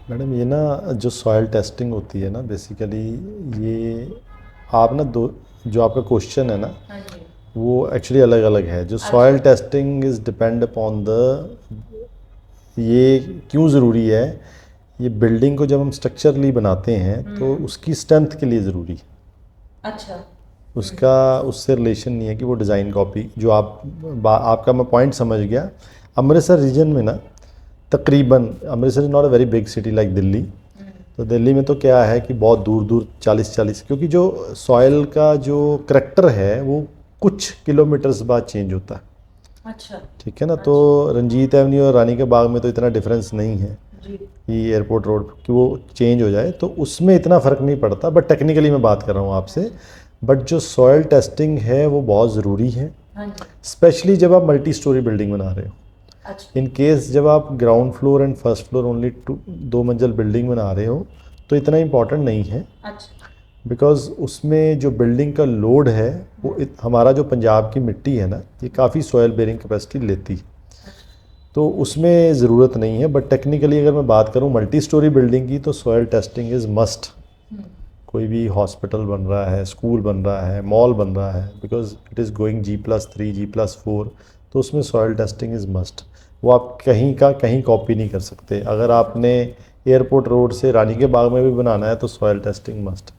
मैडम ये ना जो सॉइल टेस्टिंग होती है ना, बेसिकली ये आप ना जो आपका क्वेश्चन है ना, वो एक्चुअली अलग अलग है। जो soil testing is depend upon the, ये क्यों ज़रूरी है, ये बिल्डिंग को जब हम स्ट्रक्चरली बनाते हैं तो उसकी स्ट्रेंथ के लिए ज़रूरी है। अच्छा, उसका उससे रिलेशन नहीं है कि वो डिज़ाइन कॉपी जो आपका मैं पॉइंट समझ गया। अमृतसर रीजन में ना तकरीबन, Amritsar is not a very big city like Delhi, तो दिल्ली में तो क्या है कि बहुत दूर दूर 40-40, क्योंकि जो सॉयल का जो करैक्टर है वो कुछ किलोमीटर्स बाद चेंज होता है। अच्छा, ठीक है ना, तो रंजीत एवेन्यू और रानी के बाग में तो इतना डिफरेंस नहीं है कि एयरपोर्ट रोड कि वो चेंज हो जाए, तो उसमें इतना फ़र्क नहीं पड़ता। बट टेक्निकली मैं बात कर रहा हूँ आपसे, बट जो सॉयल टेस्टिंग है वो बहुत ज़रूरी है, स्पेशली जब आप मल्टी स्टोरी बिल्डिंग बना रहे हो। इन केस जब आप ground floor and first floor only 2 मंजिल बिल्डिंग बना रहे हो तो इतना इम्पॉर्टेंट नहीं है, बिकॉज उसमें जो बिल्डिंग का लोड है वो हमारा जो पंजाब की मिट्टी है ना, ये काफ़ी सॉयल बेरिंग कैपेसिटी लेती है, तो उसमें ज़रूरत नहीं है। बट टेक्निकली अगर मैं बात करूँ मल्टी स्टोरी बिल्डिंग की, तो सॉयल टेस्टिंग इज़ मस्ट। कोई भी हॉस्पिटल बन रहा है, स्कूल बन रहा है, मॉल बन रहा है, because it is going G+3 G+4, तो उसमें सॉयल टेस्टिंग इज़ मस्ट। वो आप कहीं का कहीं कॉपी नहीं कर सकते। अगर आपने एयरपोर्ट रोड से रानी के बाग में भी बनाना है तो सॉयल टेस्टिंग मस्ट,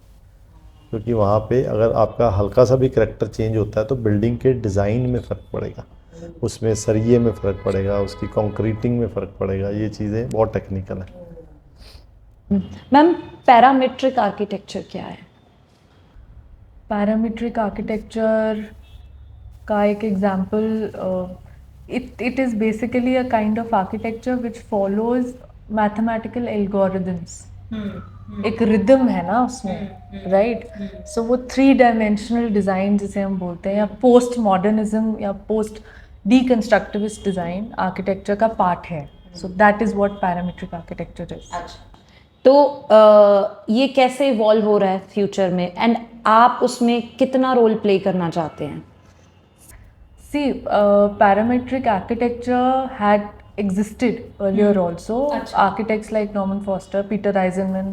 क्योंकि वहाँ पे अगर आपका हल्का सा भी करैक्टर चेंज होता है तो बिल्डिंग के डिज़ाइन में फ़र्क पड़ेगा, उसमें सरिये में फ़र्क पड़ेगा, उसकी कंक्रीटिंग में फ़र्क पड़ेगा। ये चीज़ें बहुत टेक्निकल हैं। मैम, पैरामीट्रिक आर्किटेक्चर क्या है? पैरामीट्रिक आर्किटेक्चर का एक example, it is basically a kind of architecture which follows mathematical algorithms. एक रिदम है ना उसमें, राइट? सो वो 3 डायमेंशनल डिज़ाइन जिसे हम बोलते हैं, या पोस्ट मॉडर्निज्म या पोस्ट डीकंस्ट्रक्टिविस्ट डिज़ाइन आर्किटेक्चर का पार्ट है। So that is what parametric architecture is. तो ये कैसे इवॉल्व हो रहा है फ्यूचर में, एंड आप उसमें कितना रोल प्ले करना चाहते हैं? See, parametric architecture had existed earlier also. Architects like Norman Foster, Peter Eisenman,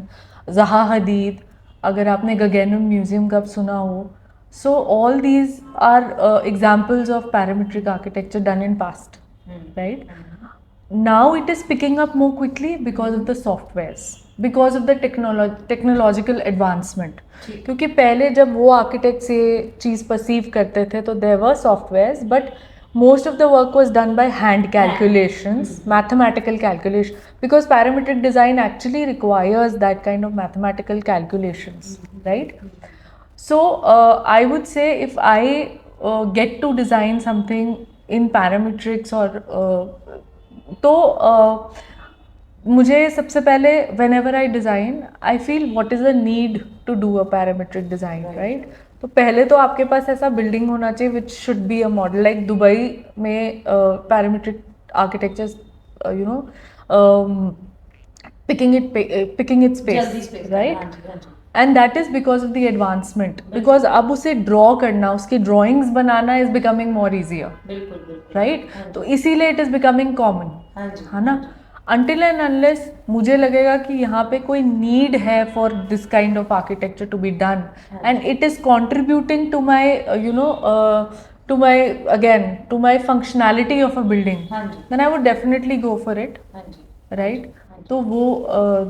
Zaha Hadid, अगर आपने गगनम म्यूजियम का सुना हो, so all these are examples of parametric architecture done in past, right? Now it is picking up more quickly because of the softwares, because of the technological advancement. क्योंकि पहले जब वो architects ये चीज़ perceive करते थे तो there were softwares, but most of the work was done by hand calculations, mathematical calculation, because parametric design actually requires that kind of mathematical calculations, right? So I would say if I get to design something in parametrics or तो मुझे सबसे पहले whenever I design, I feel what is the need to do a parametric design, right? तो पहले तो आपके पास ऐसा building होना चाहिए which should be a model, like Dubai में parametric architecture, you know, picking its pace, right? And that is because of the advancement, because अब उसे ड्रॉ करना, उसकी drawings banana is becoming more easier, right? तो इसीलिए it is becoming common, है ना? Until and unless मुझे लगेगा कि यहाँ पे कोई need है for this kind of architecture to be done, and it is contributing to my you know to my functionality of a building, then I would definitely go for it, right? तो वो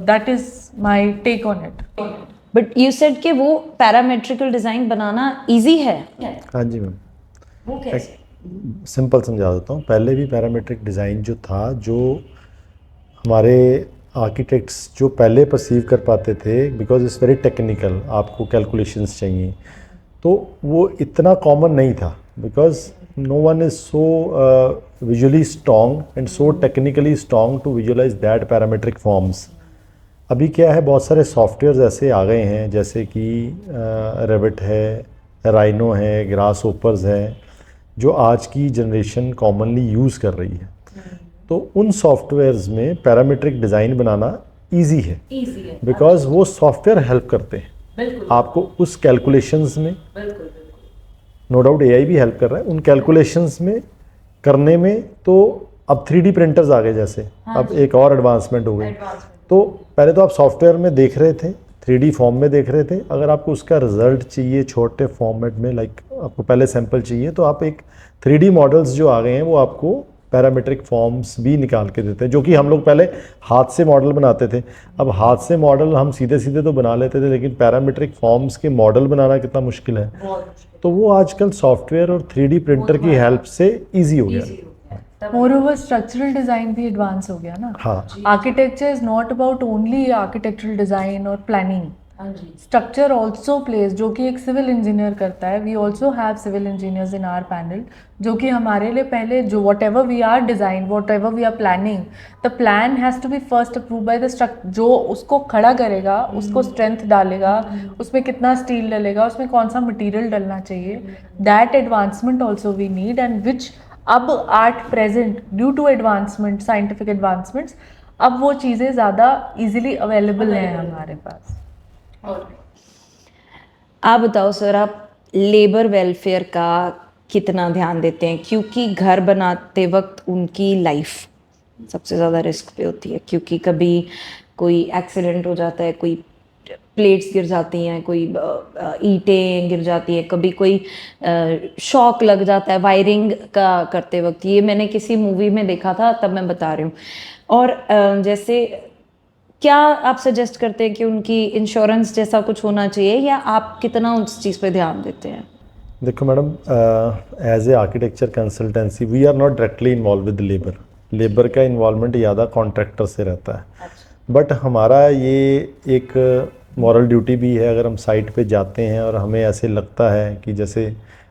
that is my take on it. But you said कि वो पैरामेट्रिकल design बनाना easy है। हाँ जी ma'am, वो कैसे? Simple समझा देता हूँ। पहले भी पैरामेट्रिक डिज़ाइन जो था, जो हमारे आर्किटेक्ट्स जो पहले परसीव कर पाते थे, बिकॉज इट्स वेरी टेक्निकल, आपको कैलकुलेशंस चाहिए, तो वो इतना कॉमन नहीं था, because no one is so visually strong and so technically strong to visualise that parametric forms. अभी क्या है, बहुत सारे सॉफ्टवेयर्स ऐसे आ गए हैं, जैसे कि रेविट है, राइनो है, ग्रास होपर्स है, जो आज की जनरेशन कॉमनली यूज़ कर रही है। तो उन सॉफ्टवेयर्स में पैरामीट्रिक डिज़ाइन बनाना इजी है, बिकॉज वो सॉफ्टवेयर हेल्प करते हैं आपको उस कैलकुलेशंस में। नो डाउट एआई भी हेल्प कर रहा है उन कैलकुलेशंस में करने में। तो अब 3D प्रिंटर्स आ गए, जैसे अब एक और एडवांसमेंट हो गई। तो पहले तो आप सॉफ्टवेयर में देख रहे थे 3D फॉर्म में देख रहे थे, अगर आपको उसका रिजल्ट चाहिए छोटे फॉर्मेट में, लाइक आपको पहले सैंपल चाहिए, तो आप एक 3D मॉडल्स जो आ गए हैं वो आपको पैरामीट्रिक फॉर्म्स भी निकाल के देते हैं, जो कि हम लोग पहले हाथ से मॉडल बनाते थे। अब हाथ से मॉडल हम सीधे सीधे तो बना लेते थे, लेकिन पैरामीट्रिक फॉर्म्स के मॉडल बनाना कितना मुश्किल है, तो वो आजकल सॉफ्टवेयर और 3D प्रिंटर की हेल्प से ईजी हो गया। Moreover, structural design भी advance हो गया ना. हाँ, Architecture is not about only architectural design or planning. Structure also plays, जो कि एक civil engineer करता है. We also have civil engineers in our panel, जो कि हमारे लिए पहले जो whatever we are design, whatever we are planning, the plan has to be first approved by the structure. जो उसको खड़ा करेगा, उसको strength डालेगा, उसमें कितना steel डलेगा, उसमें कौन सा material डलना चाहिए. That advancement also we need, and which अब at present due to advancement, scientific advancements, अब वो चीज़ें ज़्यादा इजीली अवेलेबल हैं हमारे पास. आप बताओ सर, आप लेबर वेलफेयर का कितना ध्यान देते हैं? क्योंकि घर बनाते वक्त उनकी लाइफ सबसे ज़्यादा रिस्क पे होती है, क्योंकि कभी कोई एक्सीडेंट हो जाता है, कोई प्लेट्स गिर जाती हैं, कोई ईंटें गिर जाती हैं, कभी कोई शॉक लग जाता है वायरिंग का करते वक्त. ये मैंने किसी मूवी में देखा था, तब मैं बता रही हूँ. और जैसे क्या आप सजेस्ट करते हैं कि उनकी इंश्योरेंस जैसा कुछ होना चाहिए, या आप कितना उस चीज़ पे ध्यान देते हैं? देखो madam, as a architecture consultancy we are not directly involve with labour का इन्वॉल्वमेंट ज़्यादा कॉन्ट्रैक्टर से रहता है. बट हमारा ये एक मॉरल ड्यूटी भी है, अगर हम साइट पे जाते हैं और हमें ऐसे लगता है कि जैसे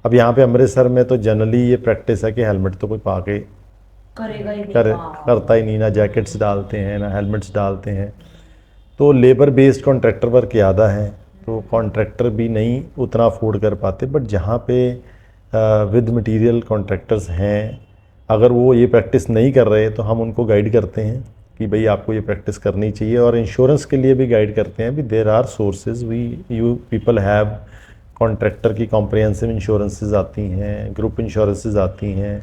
अब यहाँ पे अमृतसर में तो जनरली ये प्रैक्टिस है कि हेलमेट तो कोई पा के करता ही नहीं, ना जैकेट्स डालते हैं ना हेलमेट्स डालते हैं. तो लेबर बेस्ड कॉन्ट्रैक्टर वर्क ज़्यादा है, तो कॉन्ट्रैक्टर भी नहीं उतना अफोर्ड कर पाते. बट जहाँ पे विद मटेरियल कॉन्ट्रैक्टर्स हैं, अगर वो ये प्रैक्टिस नहीं कर रहे तो हम उनको गाइड करते हैं कि भाई आपको ये प्रैक्टिस करनी चाहिए, और इंश्योरेंस के लिए भी गाइड करते हैं. भी there are sources, you people have contractor की कॉम्प्रिहेंसिव इंश्योरेंसेज आती हैं, ग्रुप इंश्योरेंसेज आती हैं,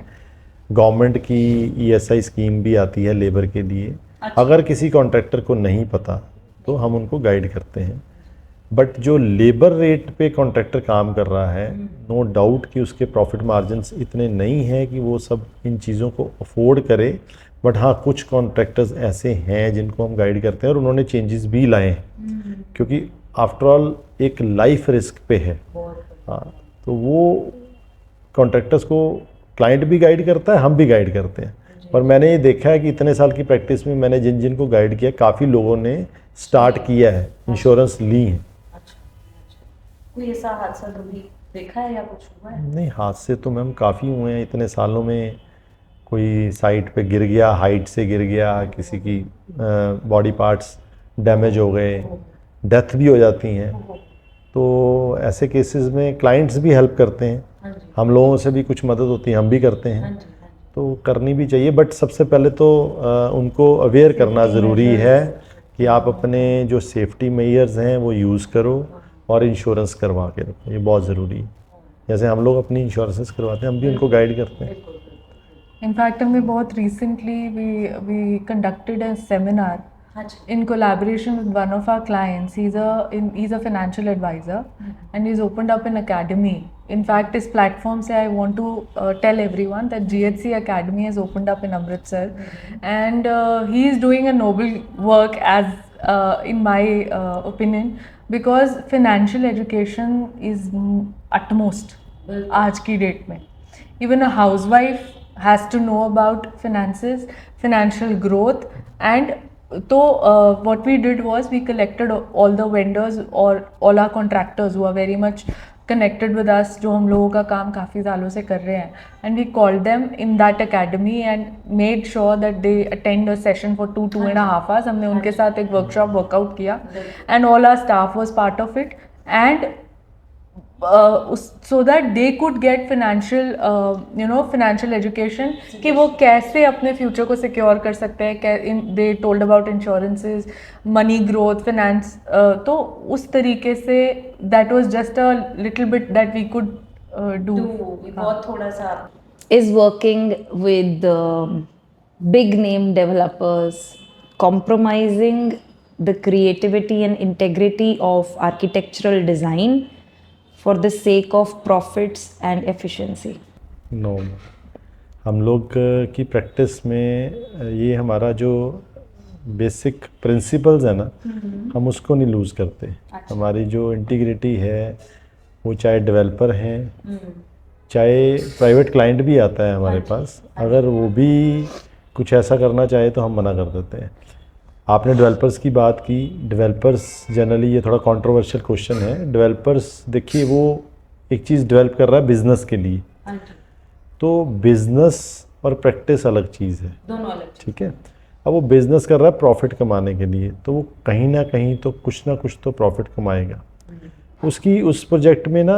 गवर्नमेंट की ESI स्कीम भी आती है लेबर के लिए. अगर किसी कॉन्ट्रैक्टर को नहीं पता तो हम उनको गाइड करते हैं. बट जो लेबर रेट पे कॉन्ट्रैक्टर काम कर रहा है, नो डाउट कि उसके प्रॉफिट मार्जिन्स इतने नहीं हैं कि वो सब इन चीज़ों को अफोर्ड करे. बट हाँ, कुछ कॉन्ट्रैक्टर्स ऐसे हैं जिनको हम गाइड करते हैं, और उन्होंने चेंजेस भी लाए हैं, क्योंकि आफ्टर ऑल एक लाइफ रिस्क पे है. हाँ, तो वो कॉन्ट्रैक्टर्स को क्लाइंट भी गाइड करता है, हम भी गाइड करते हैं. पर मैंने ये देखा है कि इतने साल की प्रैक्टिस में मैंने जिन को गाइड किया, काफ़ी लोगों ने स्टार्ट किया है, इंश्योरेंस ली है. कोई ऐसा हादसा कभी देखा है या कुछ हुआ है? नहीं, हादसे तो मैम काफ़ी हुए हैं इतने सालों में. कोई साइट पे गिर गया, हाइट से गिर गया, किसी की बॉडी पार्ट्स डैमेज हो गए, डेथ भी हो जाती हैं. तो ऐसे केसेस में क्लाइंट्स भी हेल्प करते हैं, हम लोगों से भी कुछ मदद होती है, हम भी करते हैं. तो करनी भी चाहिए. बट सबसे पहले तो उनको अवेयर करना ज़रूरी है कि आप अपने जो सेफ्टी मेजर्स हैं वो यूज़ करो और इंश्योरेंस करवा के रखो. ये बहुत ज़रूरी है. जैसे हम लोग अपनी इंश्योरेंसेस करवाते हैं, हम भी उनको गाइड करते हैं. इनफैक्ट हमने बहुत recently we conducted a seminar in collaboration with one of our clients. He's a financial advisor, and he's opened up an academy. In fact, his platform say I want to tell everyone that GHC Academy has opened up in Amritsar, and he is doing a noble work, as in my opinion, because financial education is utmost आज की date में. Even a housewife has to know about finances, financial growth, and so what we did was we collected all the vendors or all our contractors who are very much connected with us, जो हम लोगों का काम काफ़ी सालों से कर रहे हैं, and we called them in that academy and made sure that they attend a session for 2.5 hours. हमने उनके साथ एक workshop workout किया, and all our staff was part of it, and so that they could get financial education कि वो कैसे अपने future को सिक्योर कर सकते हैं. they told about insurances, money growth, finance. तो उस तरीके से that was just a little bit that we could do. बहुत थोड़ा सा. Is working with big name developers compromising the creativity and integrity of architectural design for the sake of profits and efficiency? No, हम लोग की practice में ये हमारा जो बेसिक प्रिंसिपल्स है ना, हम उसको नहीं लूज़ करते। हमारी जो इंटीग्रिटी है, वो चाहे डेवलपर हैं, चाहे प्राइवेट क्लाइंट भी आता है हमारे पास, अगर वो भी कुछ ऐसा करना चाहे तो हम मना कर देते हैं। आपने डेवलपर्स की बात की, डेवलपर्स जनरली, ये थोड़ा कंट्रोवर्शियल क्वेश्चन है। डेवलपर्स देखिए, वो एक चीज़ डेवलप कर रहा है बिजनेस के लिए, तो बिजनेस और प्रैक्टिस अलग चीज़ है, दोनों अलग। ठीक है। अब वो बिजनेस कर रहा है प्रॉफिट कमाने के लिए, तो वो कहीं ना कहीं तो कुछ ना कुछ तो प्रॉफिट कमाएगा। उसकी उस प्रोजेक्ट में ना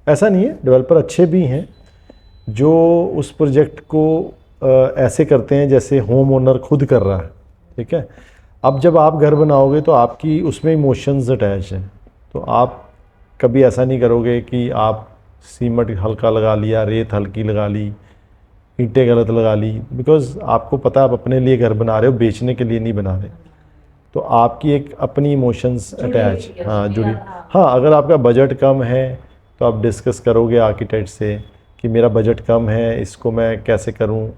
ऐसा नहीं है, डेवलपर अच्छे भी हैं जो उस प्रोजेक्ट को ऐसे करते हैं जैसे होम ओनर खुद कर रहा है, ठीक है। अब जब आप घर बनाओगे तो आपकी उसमें इमोशंस अटैच हैं, तो आप कभी ऐसा नहीं करोगे कि आप सीमेंट हल्का लगा लिया, रेत हल्की लगा ली, ईंटें गलत लगा ली, बिकॉज़ आपको पता है आप अपने लिए घर बना रहे हो, बेचने के लिए नहीं बना रहे। तो आपकी एक अपनी इमोशंस अटैच, हाँ जुड़ी। हाँ, अगर आपका बजट कम है तो आप डिस्कस करोगे आर्किटेक्ट से कि मेरा बजट कम है, इसको मैं कैसे करूं।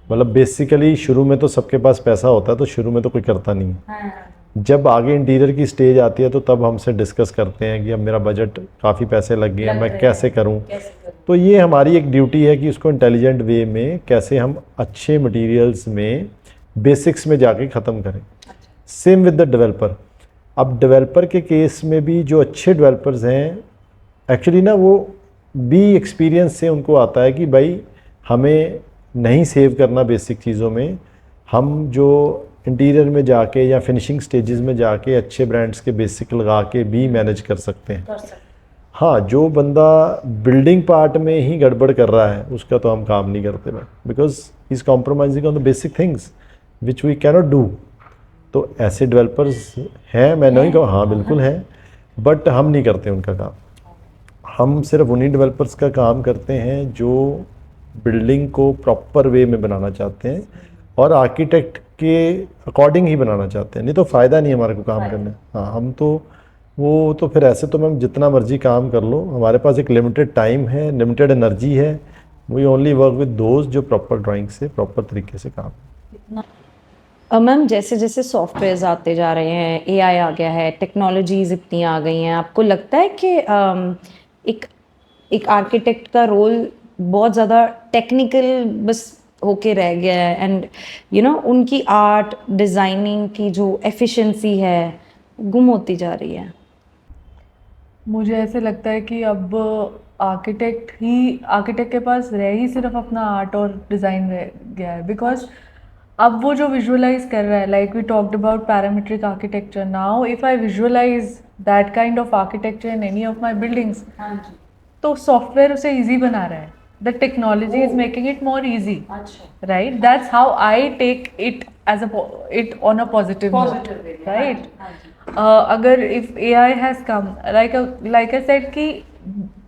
मतलब बेसिकली शुरू में तो सबके पास पैसा होता है, तो शुरू में तो कोई करता नहीं है। जब आगे इंटीरियर की स्टेज आती है तो तब हमसे डिस्कस करते हैं कि अब मेरा बजट काफ़ी पैसे लग गए हैं, मैं कैसे करूं। तो ये हमारी एक ड्यूटी है कि उसको इंटेलिजेंट वे में कैसे हम अच्छे मटेरियल्स में बेसिक्स में जाके ख़त्म करें। Same with the developer. अब डेवलपर के केस में भी जो अच्छे डेवलपर्स हैं, एक्चुअली ना वो भी एक्सपीरियंस से उनको आता है कि भाई हमें नहीं सेव करना बेसिक चीज़ों में, हम जो इंटीरियर में जाके या फिनिशिंग स्टेजेस में जाके अच्छे ब्रांड्स के बेसिक लगा के भी मैनेज कर सकते हैं। हाँ, जो बंदा बिल्डिंग पार्ट में ही गड़बड़ कर रहा है उसका तो हम काम नहीं करते, because he is compromising on the basic things which we cannot do. तो ऐसे डेवलपर्स हैं, मैं नहीं कहूँ, हाँ बिल्कुल हैं, बट हम नहीं करते उनका काम। हम सिर्फ उन्हीं डेवलपर्स का काम करते हैं जो बिल्डिंग को प्रॉपर वे में बनाना चाहते हैं और आर्किटेक्ट के अकॉर्डिंग ही बनाना चाहते हैं, नहीं तो फ़ायदा नहीं हमारे को काम करने। हाँ, हम तो वो तो फिर ऐसे तो मैम जितना मर्जी काम कर लो, हमारे पास एक लिमिटेड टाइम है, लिमिटेड एनर्जी है। We only work with those जो प्रॉपर ड्राइंग से प्रॉपर तरीके से काम। मैम, जैसे जैसे सॉफ्टवेयर्स आते जा रहे हैं, एआई आ गया है, टेक्नोलॉजीज इतनी आ गई हैं, आपको लगता है कि एक आर्किटेक्ट का रोल बहुत ज़्यादा टेक्निकल बस होके रह गया है, एंड उनकी आर्ट डिज़ाइनिंग की जो एफिशिएंसी है गुम होती जा रही है? मुझे ऐसे लगता है कि अब आर्किटेक्ट के पास रह ही सिर्फ अपना आर्ट और डिज़ाइन रह गया है, बिकॉज अब वो जो विजुअलाइज कर रहा है, like we talked about parametric architecture, now if I visualise that kind of architecture in any of my buildings, तो सॉफ्टवेयर उसे ईजी बना रहा है। The technology is making it more easy, right? That's how I take it as it on a positive note, right? अगर if AI has come, like I said कि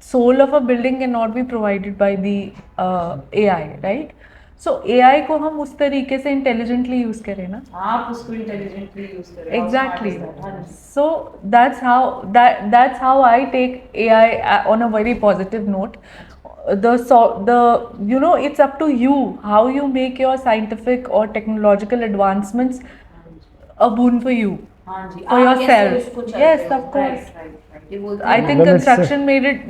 soul of a building cannot be provided by the AI, right? So AI को हम उस तरीके से intelligently use करें ना, आप उसको इंटेलिजेंटली यूज करें। exactly. So that's how I take AI on a very positive note. It's up to you how you make your scientific or technological advancements a boon for you. For yourself. Yes, of course. I think construction made it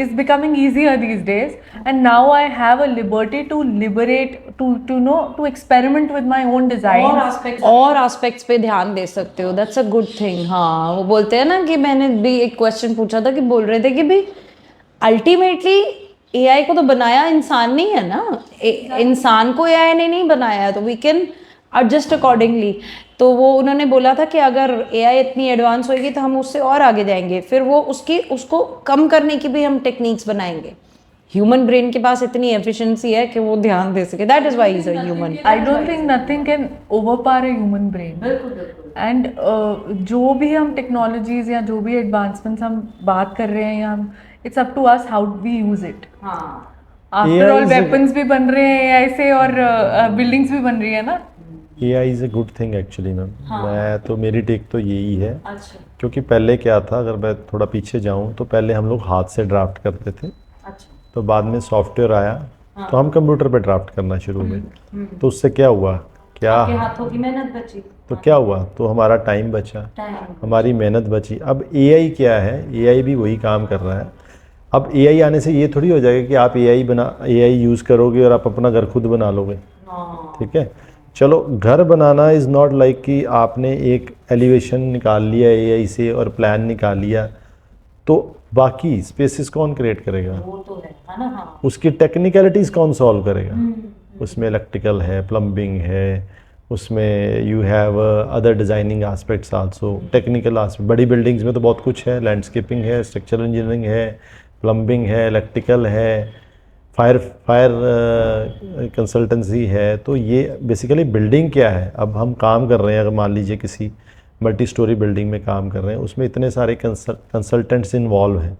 is becoming easier these days, and now I have a liberty to liberate to experiment with my own design. और aspects पे ध्यान दे सकते हो, that's a good thing। हाँ, वो बोलते हैं ना कि मैंने भी एक क्वेश्चन पूछा था कि बोल रहे थे कि भी अल्टीमेटली एआई को तो बनाया इंसान नहीं है ना, इंसान को एआई ने नहीं बनाया, तो वी कैन एडजस्ट अकॉर्डिंगली। तो वो उन्होंने बोला था कि अगर एआई इतनी एडवांस होगी तो हम उससे और आगे जाएंगे, फिर वो उसको कम करने की भी हम टेक्निक्स बनाएंगे। ह्यूमन ब्रेन के पास इतनी एफिशिएंसी है कि वो ध्यान दे सके, that is why he is a human. I don't think nothing can overpower a human brain. And जो भी हम टेक्नोलॉजीज या जो भी एडवांसमेंट्स हम बात कर रहे हैं, या हम it's up to us how we use it. After all weapons भी बन रहे हैं एआई से और बिल्डिंग्स भी बन रही है ना। AI is a good thing actually ma'am. हाँ। मैं तो मेरी टेक तो यही है, अच्छा क्योंकि पहले क्या था, अगर मैं थोड़ा पीछे जाऊं तो पहले हम लोग हाथ से ड्राफ्ट करते थे, अच्छा। तो बाद में सॉफ्टवेयर आया, हाँ। तो हम कंप्यूटर पे ड्राफ्ट करना शुरू में। तो उससे क्या हुआ, क्या आपके हाथों की मेहनत बची। तो क्या हुआ, तो हमारा टाइम बचा, टाइम। हमारी मेहनत बची। अब AI क्या है, AI भी वही काम कर रहा है। अब AI आने से ये थोड़ी हो जाएगा कि आप AI यूज़ करोगे और आप अपना घर खुद बना लोगे, हाँ। ठीक है। चलो, घर बनाना इज़ नॉट लाइक कि आपने एक एलिवेशन निकाल लिया AI से और प्लान निकाल लिया, तो बाकी स्पेसिस कौन क्रिएट करेगा, वो तो है ना। हाँ। उसकी टेक्निकलिटीज़ कौन सॉल्व करेगा। उसमें इलेक्ट्रिकल है, प्लम्बिंग है, उसमें you have other designing aspects also, technical aspect. बड़ी बिल्डिंग्स में तो बहुत कुछ है, लैंडस्केपिंग है, स्ट्रक्चरल इंजीनियरिंग है, प्लम्बिंग है, इलेक्ट्रिकल है, फायर फायर कंसल्टेंसी है। तो ये बेसिकली बिल्डिंग क्या है। अब हम काम कर रहे हैं, अगर मान लीजिए किसी मल्टी स्टोरी बिल्डिंग में काम कर रहे हैं, उसमें इतने सारे कंसल्टेंट्स इन्वॉल्व हैं,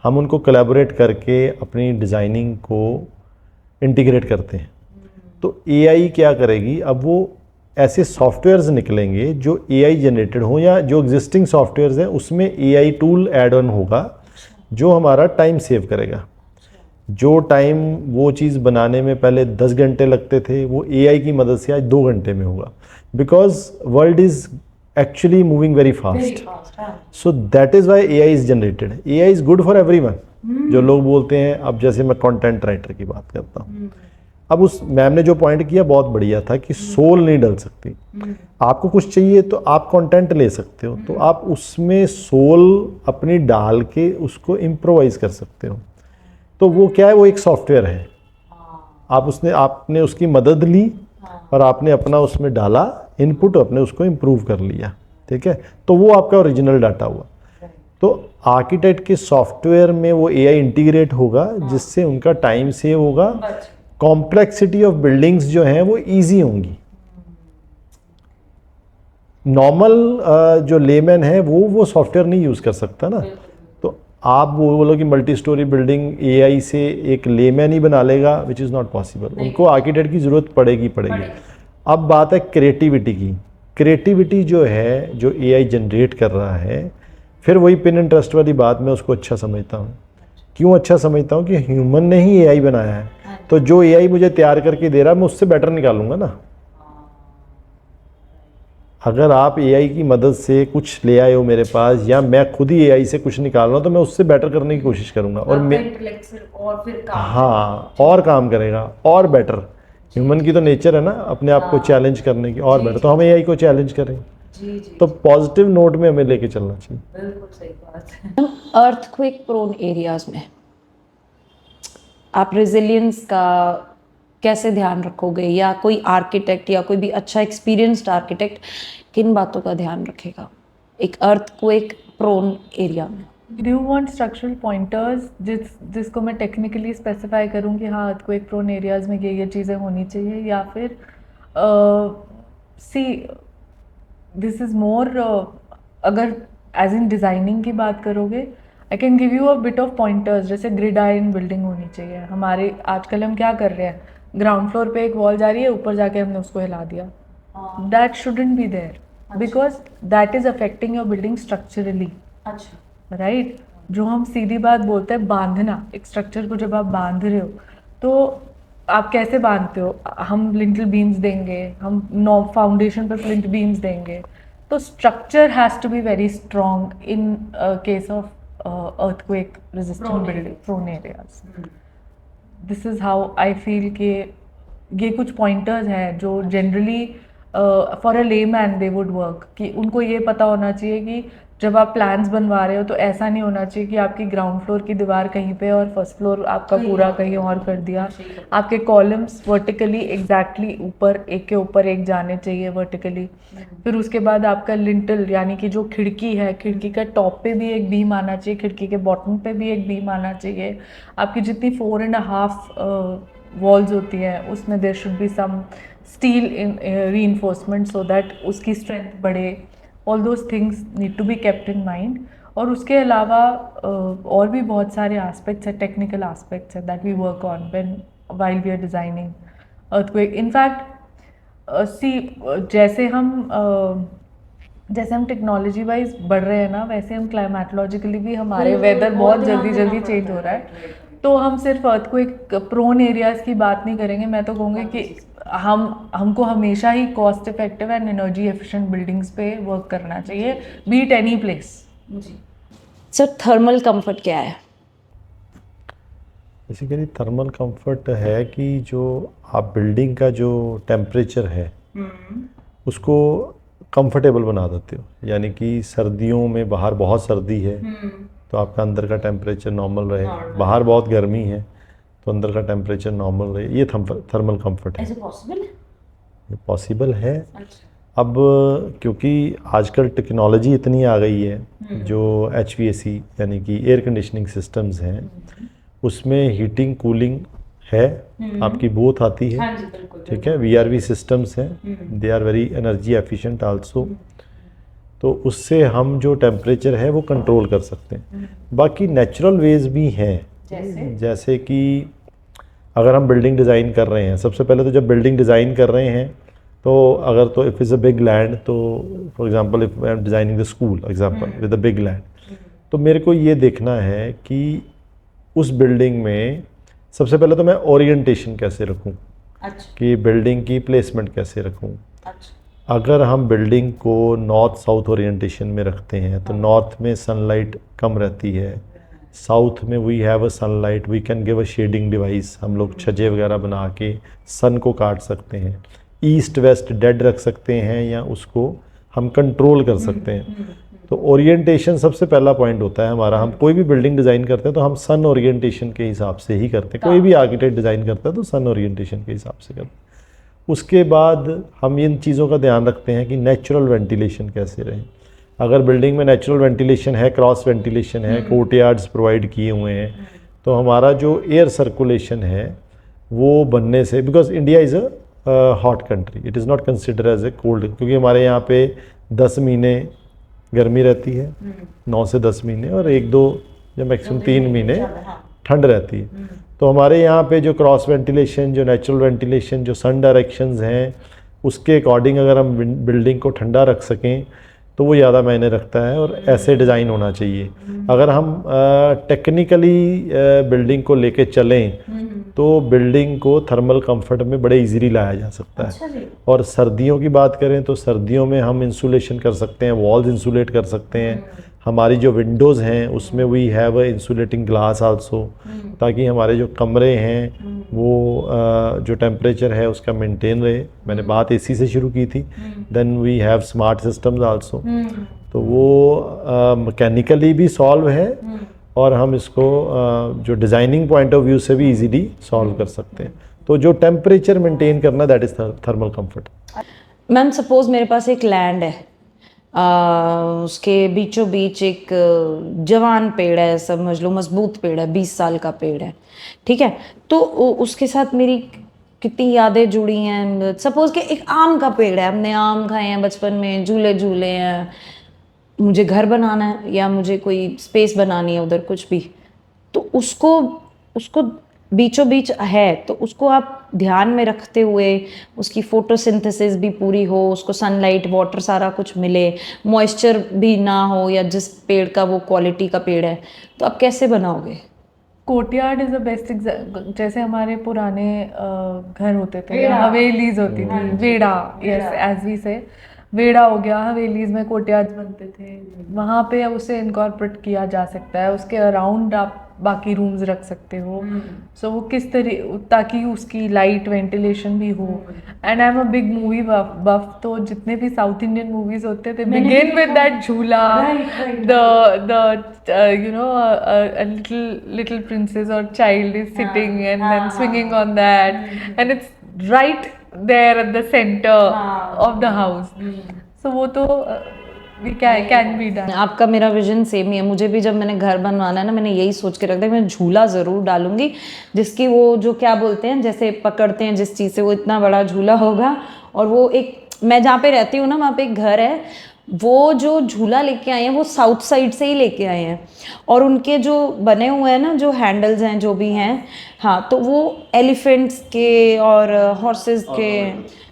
हम उनको कोलैबोरेट करके अपनी डिज़ाइनिंग को इंटीग्रेट करते हैं। तो AI क्या करेगी, अब वो ऐसे सॉफ्टवेयर्स निकलेंगे जो AI जनरेटेड हो, या जो एग्जिस्टिंग सॉफ्टवेयर्स हैं उसमें AI टूल ऐड ऑन होगा जो हमारा टाइम सेव करेगा। जो टाइम वो चीज़ बनाने में पहले 10 घंटे लगते थे, वो AI की मदद से आज 2 घंटे में होगा, because world is actually moving very fast. So that is why AI is generated. AI is good for everyone. जो लोग बोलते हैं, अब जैसे मैं कंटेंट राइटर की बात करता हूँ, अब उस मैम ने जो पॉइंट किया बहुत बढ़िया था कि सोल नहीं डल सकती। आपको कुछ चाहिए तो आप कंटेंट ले सकते हो, तो आप उसमें सोल अपनी डाल के उसको इम्प्रोवाइज कर सकते हो। तो वो क्या है, वो एक सॉफ्टवेयर है। आपने उसकी मदद ली और आपने अपना उसमें डाला इनपुट, अपने उसको इम्प्रूव कर लिया, ठीक है। तो वो आपका ओरिजिनल डाटा हुआ। तो आर्किटेक्ट के सॉफ्टवेयर में वो AI इंटीग्रेट होगा, जिससे उनका टाइम सेव होगा, कॉम्प्लेक्सिटी ऑफ बिल्डिंग्स जो हैं वो इजी होंगी। नॉर्मल जो लेमैन है वो सॉफ्टवेयर नहीं यूज़ कर सकता ना। तो आप वो बोलो कि मल्टी स्टोरी बिल्डिंग AI से एक लेमैन ही बना लेगा, विच इज़ नॉट पॉसिबल। उनको आर्किटेक्ट की ज़रूरत पड़ेगी। अब बात है क्रिएटिविटी की। क्रिएटिविटी जो है, जो AI जनरेट कर रहा है, फिर वही पिन एंड ट्रस्ट वाली बात, मैं उसको अच्छा समझता हूँ। क्यों अच्छा समझता हूँ, कि ह्यूमन ने ही AI बनाया है, तो जो AI मुझे तैयार करके दे रहा है मैं उससे बेटर निकालूंगा ना। अगर आप AI की मदद से कुछ ले आए हो मेरे पास, या मैं खुद ही AI से कुछ निकाल रहा हूँ, तो मैं उससे बेटर करने की कोशिश करूंगा। और मैं और फिर काम हाँ, और काम करेगा और बेटर। ह्यूमन की तो नेचर है ना अपने आप को चैलेंज करने की, और बेटर। तो हम AI को चैलेंज करें, तो पॉजिटिव नोट में हमें लेके चलना चाहिए। बिल्कुल सही बात है। अर्थक्वेक प्रोन एरियाज में आप रेजिलियंस का कैसे ध्यान रखोगे, या कोई आर्किटेक्ट या कोई भी अच्छा एक्सपीरियंस्ड आर्किटेक्ट किन बातों का ध्यान रखेगा एक अर्थक्वेक प्रोन एरिया में? Do you want structural pointers जिसको मैं टेक्निकली स्पेसिफाई करूँ कि हाँ अर्थक्वेक प्रोन एरियाज में ये चीज़ें होनी चाहिए, या फिर सी दिस इज़ मोर, अगर एज इन डिज़ाइनिंग की बात करोगे, I can give you a bit of pointers. जैसे ग्रिड आयरन बिल्डिंग होनी चाहिए हमारे। आजकल हम क्या कर रहे हैं, ग्राउंड फ्लोर पे एक वॉल जा रही है, ऊपर जाके हमने उसको हिला दिया। That shouldn't be there, because that is affecting your building structurally. अच्छा। राइट। जो हम सीधी बात बोलते हैं बांधना, एक स्ट्रक्चर को जब आप बांध रहे हो तो आप कैसे बांधते हो, हम लिंटल बीम्स देंगे, हम नो फाउंडेशन पर फ्लिंट बीम्स देंगे। तो structure has to be very strong in case of earthquake resistant building prone areas. This is how I feel कि ये कुछ पॉइंटर्स हैं जो generally for a layman they would work, कि उनको ये पता होना चाहिए कि जब आप प्लान्स बनवा रहे हो तो ऐसा नहीं होना चाहिए कि आपकी ग्राउंड फ्लोर की दीवार कहीं पे और फर्स्ट फ्लोर आपका पूरा कहीं और कर दिया। आपके कॉलम्स वर्टिकली एग्जैक्टली ऊपर एक के ऊपर एक जाने चाहिए वर्टिकली। फिर उसके बाद आपका लिंटल, यानी कि जो खिड़की है, खिड़की का टॉप पे भी एक बीम आना चाहिए, खिड़की के बॉटम पे भी एक बीम आना चाहिए। आपकी जितनी 4.5 वॉल्स होती हैं उसमें there should be some steel in reinforcement so that उसकी स्ट्रेंथ बढ़े। All those things need to be kept in mind. और उसके अलावा और भी बहुत सारे एस्पेक्ट्स हैं, टेक्निकल एस्पेक्ट्स हैं that we work on when while we are designing earthquake. In fact जैसे हम टेक्नोलॉजी वाइज बढ़ रहे हैं ना, वैसे हम क्लाइमेटोलॉजिकली भी हमारे वेदर बहुत जल्दी जल्दी चेंज हो रहा है। तो हम सिर्फ अर्थक्वेक प्रोन एरियाज की बात नहीं करेंगे, मैं तो कहूँगी कि हमको हमेशा ही cost effective and energy efficient buildings पे वर्क करना चाहिए, beat any place. Sir thermal comfort क्या है? बेसिकली थर्मल कंफर्ट है कि जो आप बिल्डिंग का जो टेम्परेचर है उसको कंफर्टेबल बना देते हो। यानी कि सर्दियों में बाहर बहुत सर्दी है तो आपका अंदर का टेम्परेचर नॉर्मल रहे, बाहर बहुत गर्मी है तो अंदर का टेम्परेचर नॉर्मल रहे, ये थर्मल कंफर्ट है। ऐसे पॉसिबल है? ये पॉसिबल है। अच्छा। अब क्योंकि आजकल टेक्नोलॉजी इतनी आ गई है, जो HVAC यानी कि एयर कंडीशनिंग सिस्टम्स हैं उसमें हीटिंग कूलिंग है, आपकी बोथ आती है। हाँ जी, बिल्कुल, ठीक है, VRV सिस्टम्स हैं, they are very energy efficient also. तो उससे हम जो टेम्परेचर है वो कंट्रोल कर सकते हैं। बाकी नेचुरल वेज भी हैं, जैसे कि अगर हम बिल्डिंग डिज़ाइन कर रहे हैं, सबसे पहले तो जब बिल्डिंग डिज़ाइन कर रहे हैं तो अगर तो if is a big land, तो for example if I am designing the school example with a big land, तो मेरे को ये देखना है कि उस बिल्डिंग में सबसे पहले तो मैं ओरिएंटेशन कैसे रखूं, अच्छा, कि बिल्डिंग की प्लेसमेंट कैसे रखूं। अच्छा, अगर हम बिल्डिंग को नॉर्थ साउथ ओरिएंटेशन में रखते हैं तो नॉर्थ में सनलाइट कम रहती है, साउथ में we have a sunlight, we can give a shading device, हम लोग छज्जे वगैरह बना के सन को काट सकते हैं। ईस्ट वेस्ट डेड रख सकते हैं या उसको हम कंट्रोल कर सकते हैं। तो ओरिएंटेशन सबसे पहला पॉइंट होता है हमारा। हम कोई भी बिल्डिंग डिज़ाइन करते हैं तो हम सन ओरिएंटेशन के हिसाब से ही करते हैं, कोई भी आर्किटेक्ट डिज़ाइन करता है तो सन ओरिएंटेशन के हिसाब से करते हैं। उसके बाद हम इन चीज़ों का ध्यान रखते हैं कि नेचुरल वेंटिलेशन कैसे रहे। अगर बिल्डिंग में नेचुरल वेंटिलेशन है, क्रॉस वेंटिलेशन है, कोर्टयार्ड्स प्रोवाइड किए हुए हैं, तो हमारा जो एयर सर्कुलेशन है वो बनने से, because India is a hot country, it is not consider as a cold, क्योंकि हमारे यहाँ पे 10 महीने गर्मी रहती है, 9 से 10 महीने, और 1-2 या मैक्सिमम 3 महीने ठंड रहती है। तो हमारे यहाँ पे जो क्रॉस वेंटिलेशन, जो नेचुरल वेंटिलेशन, जो सन डायरेक्शंस हैं, उसके अकॉर्डिंग अगर हम बिल्डिंग को ठंडा रख सकें तो वो ज़्यादा मायने रखता है, और ऐसे डिज़ाइन होना चाहिए। अगर हम टेक्निकली बिल्डिंग को लेके चलें तो बिल्डिंग को थर्मल कंफर्ट में बड़े इजीली लाया जा सकता है। अच्छा जी। और सर्दियों की बात करें तो सर्दियों में हम इंसुलेशन कर सकते हैं, वॉल्स इंसुलेट कर सकते हैं। हमारी जो विंडोज़ हैं उसमें we have a insulating glass also, ताकि हमारे जो कमरे हैं वो जो टेम्परेचर है उसका मेंटेन रहे। मैंने बात AC से शुरू की थी। Then we have smart systems also, तो वो मैकेनिकली भी सॉल्व है और हम इसको जो डिज़ाइनिंग पॉइंट ऑफ व्यू से भी इजीली सॉल्व कर सकते हैं। तो जो टेम्परेचर मेंटेन करना, that is thermal comfort. Ma'am suppose मेरे पास एक लैंड है, उसके बीचों बीच एक जवान पेड़ है, समझ लो मजबूत पेड़ है, 20 साल का पेड़ है, ठीक है। तो उसके साथ मेरी कितनी यादें जुड़ी हैं। सपोज कि एक आम का पेड़ है, हमने आम खाए हैं बचपन में, झूले झूले हैं, मुझे घर बनाना है या मुझे कोई स्पेस बनानी है उधर कुछ भी, तो उसको उसको बीचों बीच है, तो उसको आप ध्यान में रखते हुए उसकी फोटोसिंथेसिस भी पूरी हो, उसको सनलाइट वाटर सारा कुछ मिले, मॉइस्चर भी ना हो, या जिस पेड़ का वो क्वालिटी का पेड़ है, तो आप कैसे बनाओगे? Courtyard is the best example. जैसे हमारे पुराने घर होते थे, हवेलीज होती थी, वेड़ा, यस एज वी से, वेड़ा हो गया, हवेलीज में कोर्टयार्ड्स बनते थे, वहाँ पे उसे इनकॉर्पोरेट किया जा सकता है। उसके अराउंड आप बाकी रूम्स रख सकते हो, सो वो किस तरह, ताकि उसकी लाइट वेंटिलेशन भी हो। And I am a big movie buff, तो जितने भी साउथ इंडियन मूवीज होते थे, बिगिन विद दैट झूला, the you know a little princess or child is sitting and then swinging on that, and it's right there at the center of the house. So वो तो we can be done. आपका मेरा vision same ही है। मुझे भी जब मैंने घर बनवाना है ना, मैंने यही सोच के रखा है, मैं झूला ज़रूर डालूंगी जिसकी वो जो क्या बोलते हैं, जैसे पकड़ते हैं जिस चीज़ से, वो इतना बड़ा झूला होगा। और वो एक, मैं जहाँ पे रहती हूँ ना, वहाँ पे एक घर है, वो जो झूला लेके आए हैं वो साउथ साइड से ही लेके आए हैं, और उनके जो बने हुए हैं ना, जो हैंडल्स हैं जो भी हैं, हाँ, तो वो एलिफेंट्स के और हॉर्सेस के,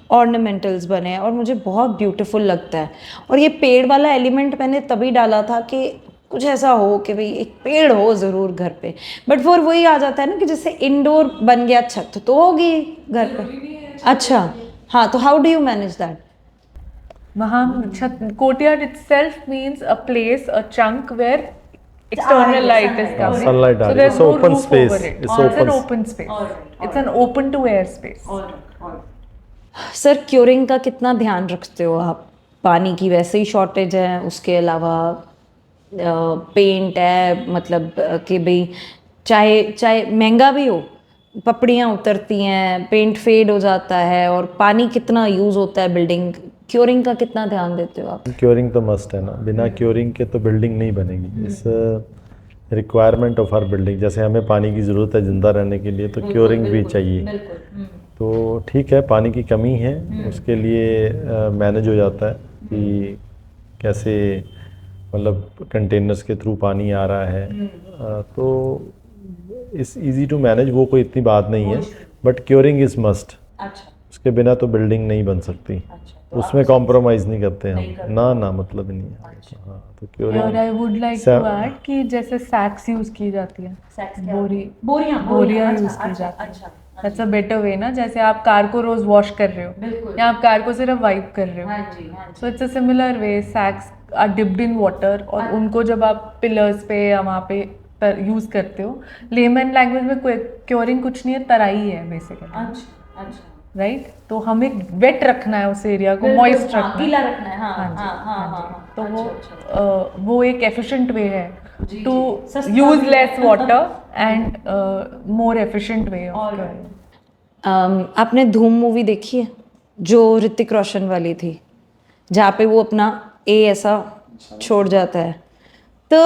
ऑर्नामेंटल्स बने हैं और मुझे बहुत ब्यूटीफुल लगता है। और ये पेड़ वाला एलिमेंट मैंने तभी डाला था कि कुछ ऐसा हो कि भाई एक पेड़ हो ज़रूर घर पे, बट फिर वही आ जाता है ना कि जैसे इंडोर बन गया छत तो होगी घर पे। अच्छा, हाँ, तो how do you manage that? वहाँ courtyard itself means a place, a chunk where external light is coming. Sunlight आ So रही है. there's It's no open roof space. over it. It's It's an open. open space. It's an open to air space. Sir, curing का कितना ध्यान रखते हो आप? पानी की वैसे ही शॉर्टेज है, उसके अलावा पेंट है, मतलब कि भाई चाहे चाहे महंगा भी हो, पपड़ियाँ उतरती हैं, पेंट फेड हो जाता है, और पानी कितना यूज़ होता है बिल्डिंग, क्योरिंग का कितना ध्यान देते हो आप? क्योरिंग तो मस्ट है ना, बिना क्योरिंग के तो बिल्डिंग नहीं बनेगी। इस रिक्वायरमेंट ऑफ आर बिल्डिंग, जैसे हमें पानी की ज़रूरत है ज़िंदा रहने के लिए, तो क्योरिंग भी चाहिए। तो ठीक है, पानी की कमी है, उसके लिए मैनेज हो जाता है कि कैसे, मतलब कंटेनर्स के थ्रू पानी आ रहा है, तो इस इजी टू मैनेज, वो कोई इतनी बात नहीं है। But curing is must. अच्छा, उसके बिना तो बिल्डिंग नहीं बन सकती, उसमें कॉम्प्रोमाइज़ नहीं करते हम, ना मतलब ही नहीं है। हाँ, तो और curing I would like to add कि जैसे सैक्स यूज की जाती है, बोरियां यूज की जाती है, दैट्स अ बेटर वे ना। जैसे आप कार को रोज वॉश कर रहे हो या आप कार को सिर्फ वाइप कर रहे हो, so it's a similar way, sacks are dipped in water, और उनको जब आप पिलर्स पे या वहाँ पे यूज करते हो, लेमन लैंग्वेज में क्योरिंग कुछ नहीं है, तराई है बेसिकली, राइट? तो हमें वेट रखना है उस एरिया को, मॉइस्ट रखना है, गीला रखना है। हाँ जी, हाँ जी। तो अच्छा, वो एक एफिशिएंट वे है to use less water and more efficient way of. आपने धूम मूवी देखी है, जो ऋतिक रोशन वाली थी, जहाँ पे वो अपना ए ऐसा छोड़ जाता है? तो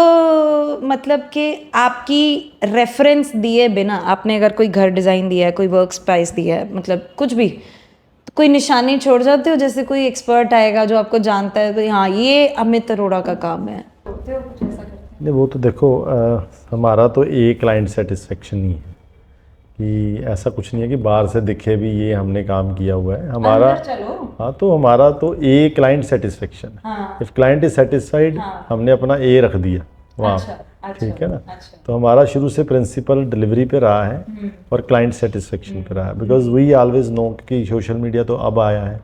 मतलब कि आपकी रेफरेंस दिए बिना, आपने अगर कोई घर डिज़ाइन दिया है, कोई वर्क स्पेस दिया है, मतलब कुछ भी, तो कोई निशानी छोड़ जाते हो? जैसे कोई एक्सपर्ट आएगा जो आपको जानता है, तो हाँ, ये अमित अरोड़ा का काम है। नहीं, वो तो देखो, हमारा तो एक क्लाइंट सेटिस्फेक्शन ही है, कि ऐसा कुछ नहीं है कि बाहर से दिखे भी ये हमने काम किया हुआ है हमारा। हाँ, तो हमारा तो a client satisfaction, if client is satisfied, हमने अपना ए रख दिया वहाँ, ठीक है ना। तो हमारा शुरू से प्रिंसिपल डिलीवरी पे रहा है और क्लाइंट सेटिस्फेक्शन पे रहा है, बिकॉज वी ऑलवेज नो कि सोशल मीडिया तो अब आया है,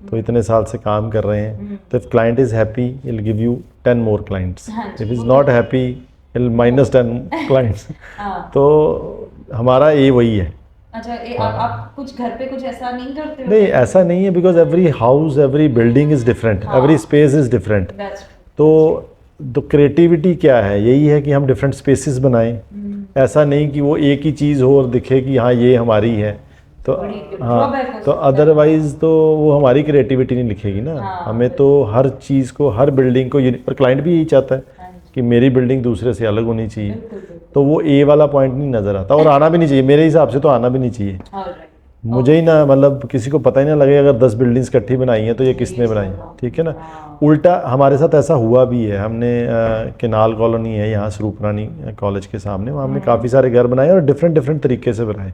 तो इतने साल से काम कर रहे हैं, तो if client is happy will give you 10 more clients, if is not happy will -10 clients. तो हमारा ए वही है। अच्छा, आप कुछ घर पे कुछ ऐसा नहीं करते हो? नहीं, ऐसा नहीं है, because every house, every building is different, every space is different. तो क्रिएटिविटी क्या है, यही है कि हम डिफरेंट स्पेसेस बनाएं। ऐसा नहीं कि वो एक ही चीज़ हो और दिखे कि हाँ ये हमारी है, तो हाँ, तो अदरवाइज तो वो हमारी क्रिएटिविटी नहीं लिखेगी ना। हमें तो हर चीज़ को, हर बिल्डिंग को, और क्लाइंट भी यही चाहता है कि मेरी बिल्डिंग दूसरे से अलग होनी चाहिए, तो वो ए वाला पॉइंट नहीं नज़र आता, और आना भी नहीं चाहिए, मेरे हिसाब से तो आना भी नहीं चाहिए। मुझे ही ना, मतलब किसी को पता ही ना लगे अगर 10 बिल्डिंग्स इकट्ठी बनाई हैं तो ये किसने बनाई, ठीक है ना। उल्टा हमारे साथ ऐसा हुआ भी है, हमने केनाल कॉलोनी है यहाँ स्वरूपरानी कॉलेज के सामने, वहाँ हमने काफ़ी सारे घर बनाए और डिफरेंट तरीके से बनाए।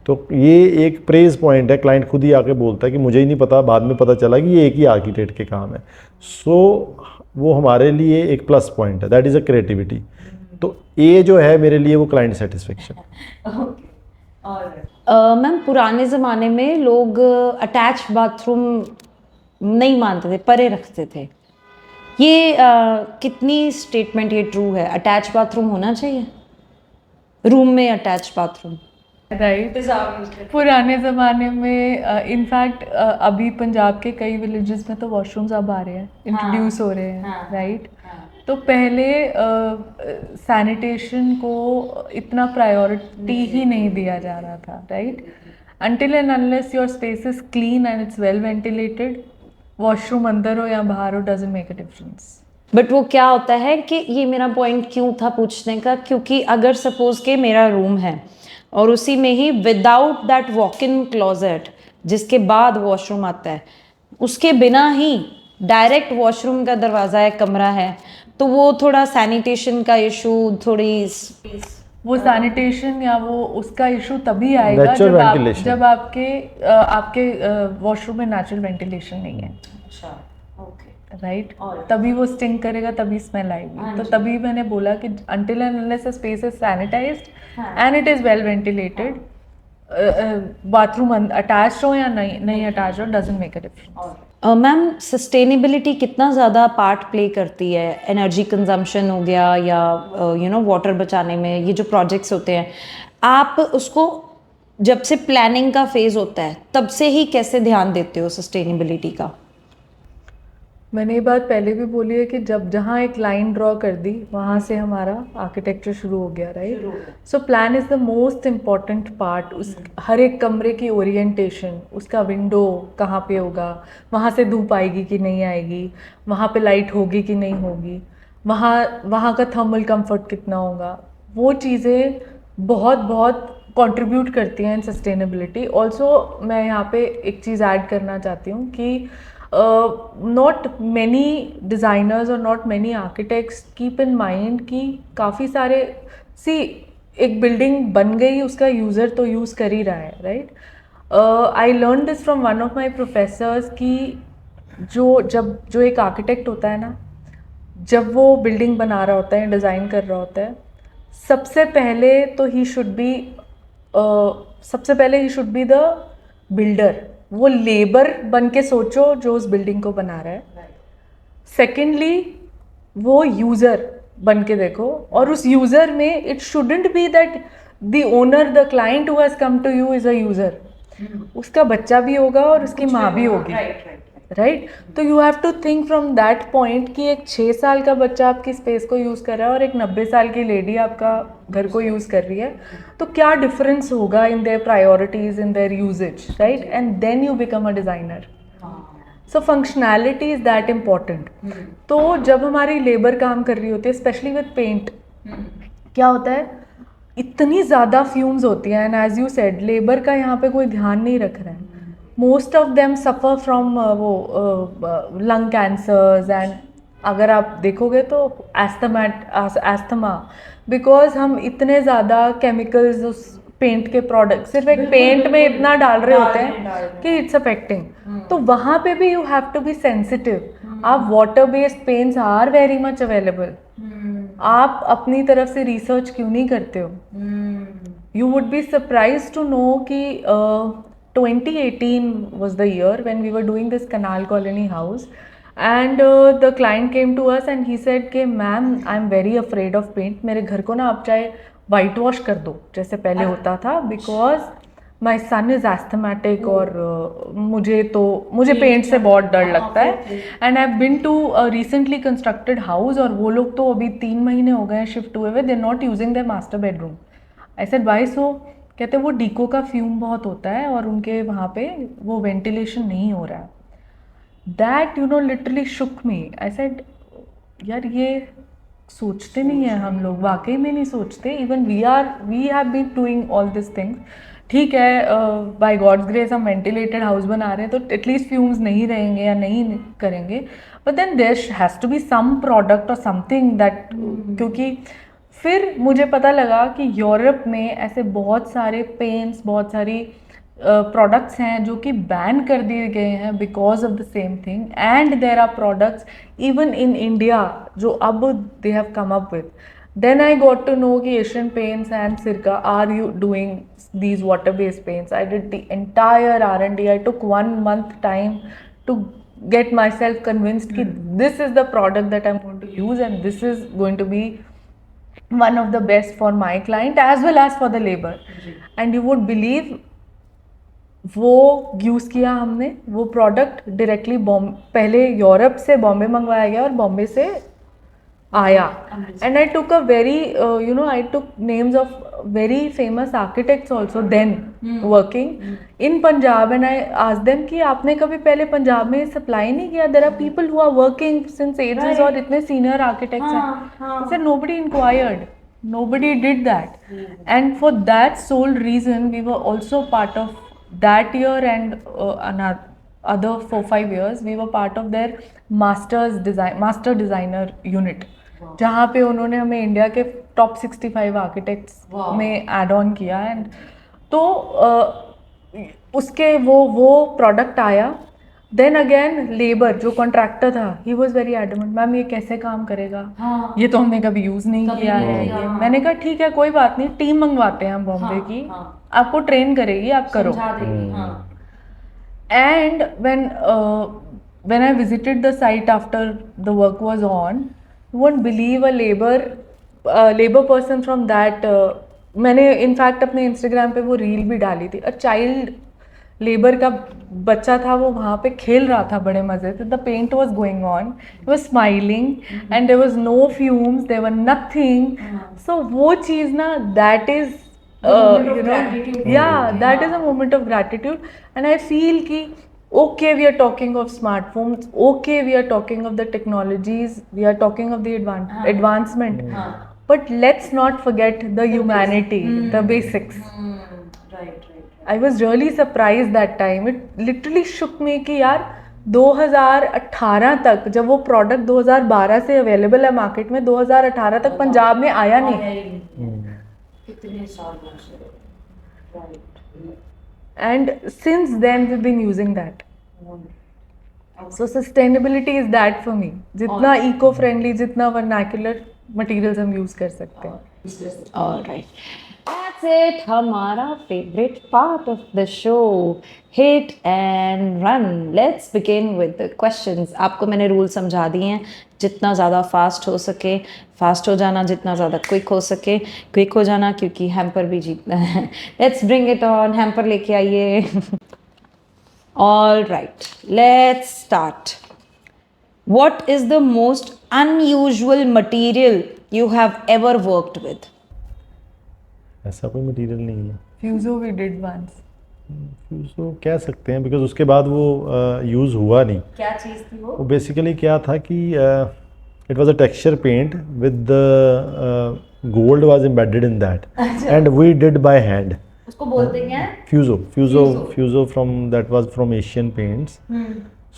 तो ये एक प्रेज पॉइंट है, क्लाइंट खुद ही आके बोलता है कि मुझे ही नहीं पता, बाद में पता चला कि ये एक ही आर्किटेक्ट के काम है। सो वो हमारे लिए एक प्लस पॉइंट है, दैट इज़ अ क्रिएटिविटी। तो ये जो है मेरे लिए वो क्लाइंट सेटिस्फेक्शन। मैम, पुराने ज़माने में लोग अटैच बाथरूम नहीं मानते थे, परे रखते थे। ये कितनी स्टेटमेंट ये ट्रू है? अटैच बाथरूम होना चाहिए रूम में, अटैच बाथरूम? राइट, पुराने ज़माने में इनफैक्ट अभी पंजाब के कई विलेजेस में तो वॉशरूम्स अब आ रहे हैं, इंट्रोड्यूस हो रहे हैं, राइट। तो पहले सैनिटेशन को इतना प्रायोरिटी ही नहीं दिया जा रहा था, right. Until and unless your space is clean and it's well ventilated, washroom अंदर हो या बाहर हो, doesn't make a difference. But वो क्या होता है कि ये मेरा पॉइंट क्यों था पूछने का, क्योंकि अगर सपोज के मेरा रूम है और उसी में ही without that walk in closet, जिसके बाद वॉशरूम आता है, उसके बिना ही डायरेक्ट वॉशरूम का दरवाज़ा है, कमरा है, तो वो थोड़ा सैनिटेशन का इशू, थोड़ी वो सैनिटेशन या वो उसका इशू तभी आएगा Natural ventilation. जब आपके वॉशरूम में नेचुरल वेंटिलेशन नहीं है, अच्छा, ओके, राइट? और तभी वो स्टिंक करेगा, तभी स्मेल आएगी। हाँ तो जी। तभी मैंने बोला कि until and unless a space is sanitized हाँ। and it is well ventilated, bathroom attached हो या नहीं अटैच्ड हो, doesn't make a difference. Ma'am sustainability कितना ज़्यादा पार्ट प्ले करती है? एनर्जी कंजम्पशन हो गया या वाटर बचाने में, ये जो प्रोजेक्ट्स होते हैं, आप उसको जब से प्लानिंग का फेज़ होता है तब से ही कैसे ध्यान देते हो सस्टेनेबिलिटी का? मैंने ये बात पहले भी बोली है कि जब जहाँ एक लाइन ड्रॉ कर दी वहाँ से हमारा आर्किटेक्चर शुरू हो गया, right? So plan is the most important part. उस हर एक कमरे की ओरिएंटेशन, उसका विंडो कहाँ पे होगा, वहाँ से धूप आएगी कि नहीं आएगी, वहाँ पे लाइट होगी कि नहीं होगी, वहाँ का थर्मल कंफर्ट कितना होगा, वो चीज़ें बहुत बहुत कंट्रीब्यूट करती हैं इन सस्टेनेबिलिटी। ऑल्सो मैं यहाँ पे एक चीज़ ऐड करना चाहती हूँ कि not many designers or not many architects keep in mind कि काफ़ी सारे एक बिल्डिंग बन गई, उसका यूज़र तो यूज़ कर ही रहा है, right? I learn this from one of my professors कि जो एक आर्किटेक्ट होता है ना, जब वो बिल्डिंग बना रहा होता है, डिज़ाइन कर रहा होता है, सबसे पहले he should be the builder. वो लेबर बन के सोचो जो उस बिल्डिंग को बना रहा है। सेकेंडली वो यूज़र बन के देखो, और उस यूज़र में it shouldn't be that the owner, the client who has come to you is a user. उसका बच्चा भी होगा और उसकी माँ भी होगी, राइट? तो you have to think from that point कि एक 6 साल का बच्चा आपकी स्पेस को यूज़ कर रहा है और एक 90 साल की लेडी आपका घर को यूज़ कर रही है, तो क्या डिफरेंस होगा in their priorities, in their usages, right? And then you become a designer. So functionality is that important. तो जब हमारी लेबर काम कर रही होती है, स्पेशली विद पेंट, क्या होता है, इतनी ज़्यादा फ्यूम्स होती हैं, and as you said labour का यहाँ पे कोई ध्यान नहीं रख रहा है। Most of them suffer from lung cancers, एंड अगर आप देखोगे तो एस्थमा, बिकॉज हम इतने ज़्यादा केमिकल्स उस पेंट के प्रोडक्ट, सिर्फ एक पेंट में इतना डाल रहे होते हैं कि इट्स अफेक्टिंग। तो वहाँ पे भी you have to be sensitive. आप water based paints are very much available, आप अपनी तरफ से रिसर्च क्यों नहीं करते हो? You would be surprise to know कि 2018 was the year when we were doing this Canal Colony house, and the client came to us and he said कि ma'am I am very afraid of paint, मेरे घर को ना आप चाहे white wash कर दो जैसे पहले होता था, because my son is asthmatic और मुझे पेंट से बहुत डर लगता है। And I have been to recently constructed house, और वो लोग तो अभी 3 महीने हो गए शिफ्ट हुए हुए, they not using their master bedroom. I said why so? कहते वो डीको का फ्यूम बहुत होता है और उनके वहाँ पे वो वेंटिलेशन नहीं हो रहा है। That literally shook me. I said यार ये सोचते नहीं है हम लोग, वाकई में नहीं सोचते। Even we have been doing all this things. ठीक है, बाय गॉड्स ग्रेस हम वेंटिलेटेड हाउस बना रहे हैं तो एटलीस्ट फ्यूम्स नहीं रहेंगे या नहीं करेंगे, but then there has to be some product और समथिंग दैट, क्योंकि फिर मुझे पता लगा कि यूरोप में ऐसे बहुत सारे पेंट्स, बहुत सारी प्रोडक्ट्स हैं जो कि बैन कर दिए गए हैं because of the same thing, and there are products even in India जो अब they have come up with. Then I got to know कि Asian Paints and Sirca are you doing these water based paints. I did the entire R&D. I took 1 month time to get myself convinced कि this is the product that I'm going to use and this is going to be one of the best for my client as well as for the labor. And you would believe वो use किया हमने, वो product directly पहले Europe से बॉम्बे मंगवाया गया और बॉम्बे से आया। And I took a very I took names of very famous architects also then working in Punjab, and I asked them कि आपने कभी पहले पंजाब में सप्लाई नहीं किया? There are people who are working since ages और इतने senior architects हैं। I said nobody inquired, nobody did that, and for that sole reason we were also part of that year and another other 4-5 years we were part of their master designer unit. जहाँ पे उन्होंने हमें India के top 65 architects में add on किया। And तो उसके वो प्रोडक्ट आया। देन अगेन लेबर जो कॉन्ट्रैक्टर था, he was very adamant, ma'am ये कैसे काम करेगा, ये तो हमने कभी यूज़ नहीं किया है। ये मैंने कहा ठीक है कोई बात नहीं, टीम मंगवाते हैं हम बॉम्बे की, आपको ट्रेन करेगी, आप करो। And when I visited the site after the work was on, you won't believe a labor person from that. मैंने इनफैक्ट अपने इंस्टाग्राम पे वो रील भी डाली थी। चाइल्ड लेबर का बच्चा था, वो वहाँ पे खेल रहा था बड़े मज़े से। The paint was going on, he was smiling and there was no fumes, there were nothing. So वो चीज़ ना, that is that is a moment of gratitude. And I feel ki okay, we are talking of smartphones, okay, we are talking of the technologies, we are talking of the advancement, but let's not forget the humanity, the basics. I was really surprised that time. It literally shook me कि यार 2018 तक, जब वो product 2012 से available है market में, 2018 तक पंजाब में आया नहीं। कितने सालों से, and since then we've been using that. So sustainability is that for me. जितना eco friendly, जितना vernacular materials हम use कर सकते हैं। All right. That's it. हमारा favorite part of the show, hit and run. Let's begin with the questions. आपको मैंने rule समझा दिए हैं, जितना ज़्यादा फास्ट हो सके फास्ट हो जाना, जितना ज़्यादा क्विक हो सके क्विक हो जाना, क्योंकि हैम्पर भी जीतना है। Let's bring it on. Hamper लेके आइए। All right. Let's start. What is the most unusual material you have ever worked with? ऐसा कोई मटेरियल नहीं है। Fuso we did once. फ्यूज़ो कह सकते हैं, बिकॉज उसके बाद वो यूज़ हुआ नहीं। क्या चीज़ थी वो? वो बेसिकली क्या था कि it was a texture paint with the gold was embedded in that and we did by hand. उसको बोलते हैं Fuzo from that was from Asian Paints.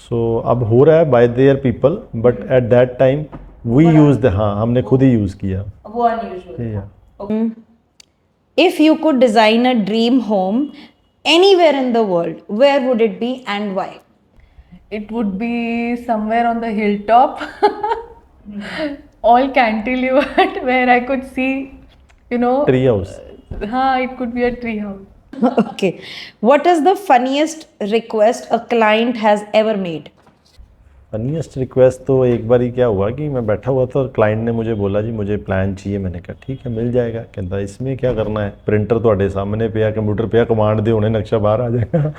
So अब हो रहा है by their people, but at that time we used, हाँ हमने खुद ही यूज़ किया। वो unusual. If you could design a dream home anywhere in the world, where would it be and why? It would be somewhere on the hilltop, all cantilevered, where I could see, tree house. it could be a tree house. Okay. What is the funniest request a client has ever made? Funniest request तो एक बार ही क्या हुआ कि मैं बैठा हुआ था और क्लाइंट ने मुझे बोला जी मुझे प्लान चाहिए। मैंने कहा ठीक है मिल जाएगा। कहता इसमें क्या करना है, प्रिंटर ਤੁਹਾਡੇ सामने पे या कंप्यूटर पे या कमांड दे उन्हें नक्शा बाहर आ जाएगा।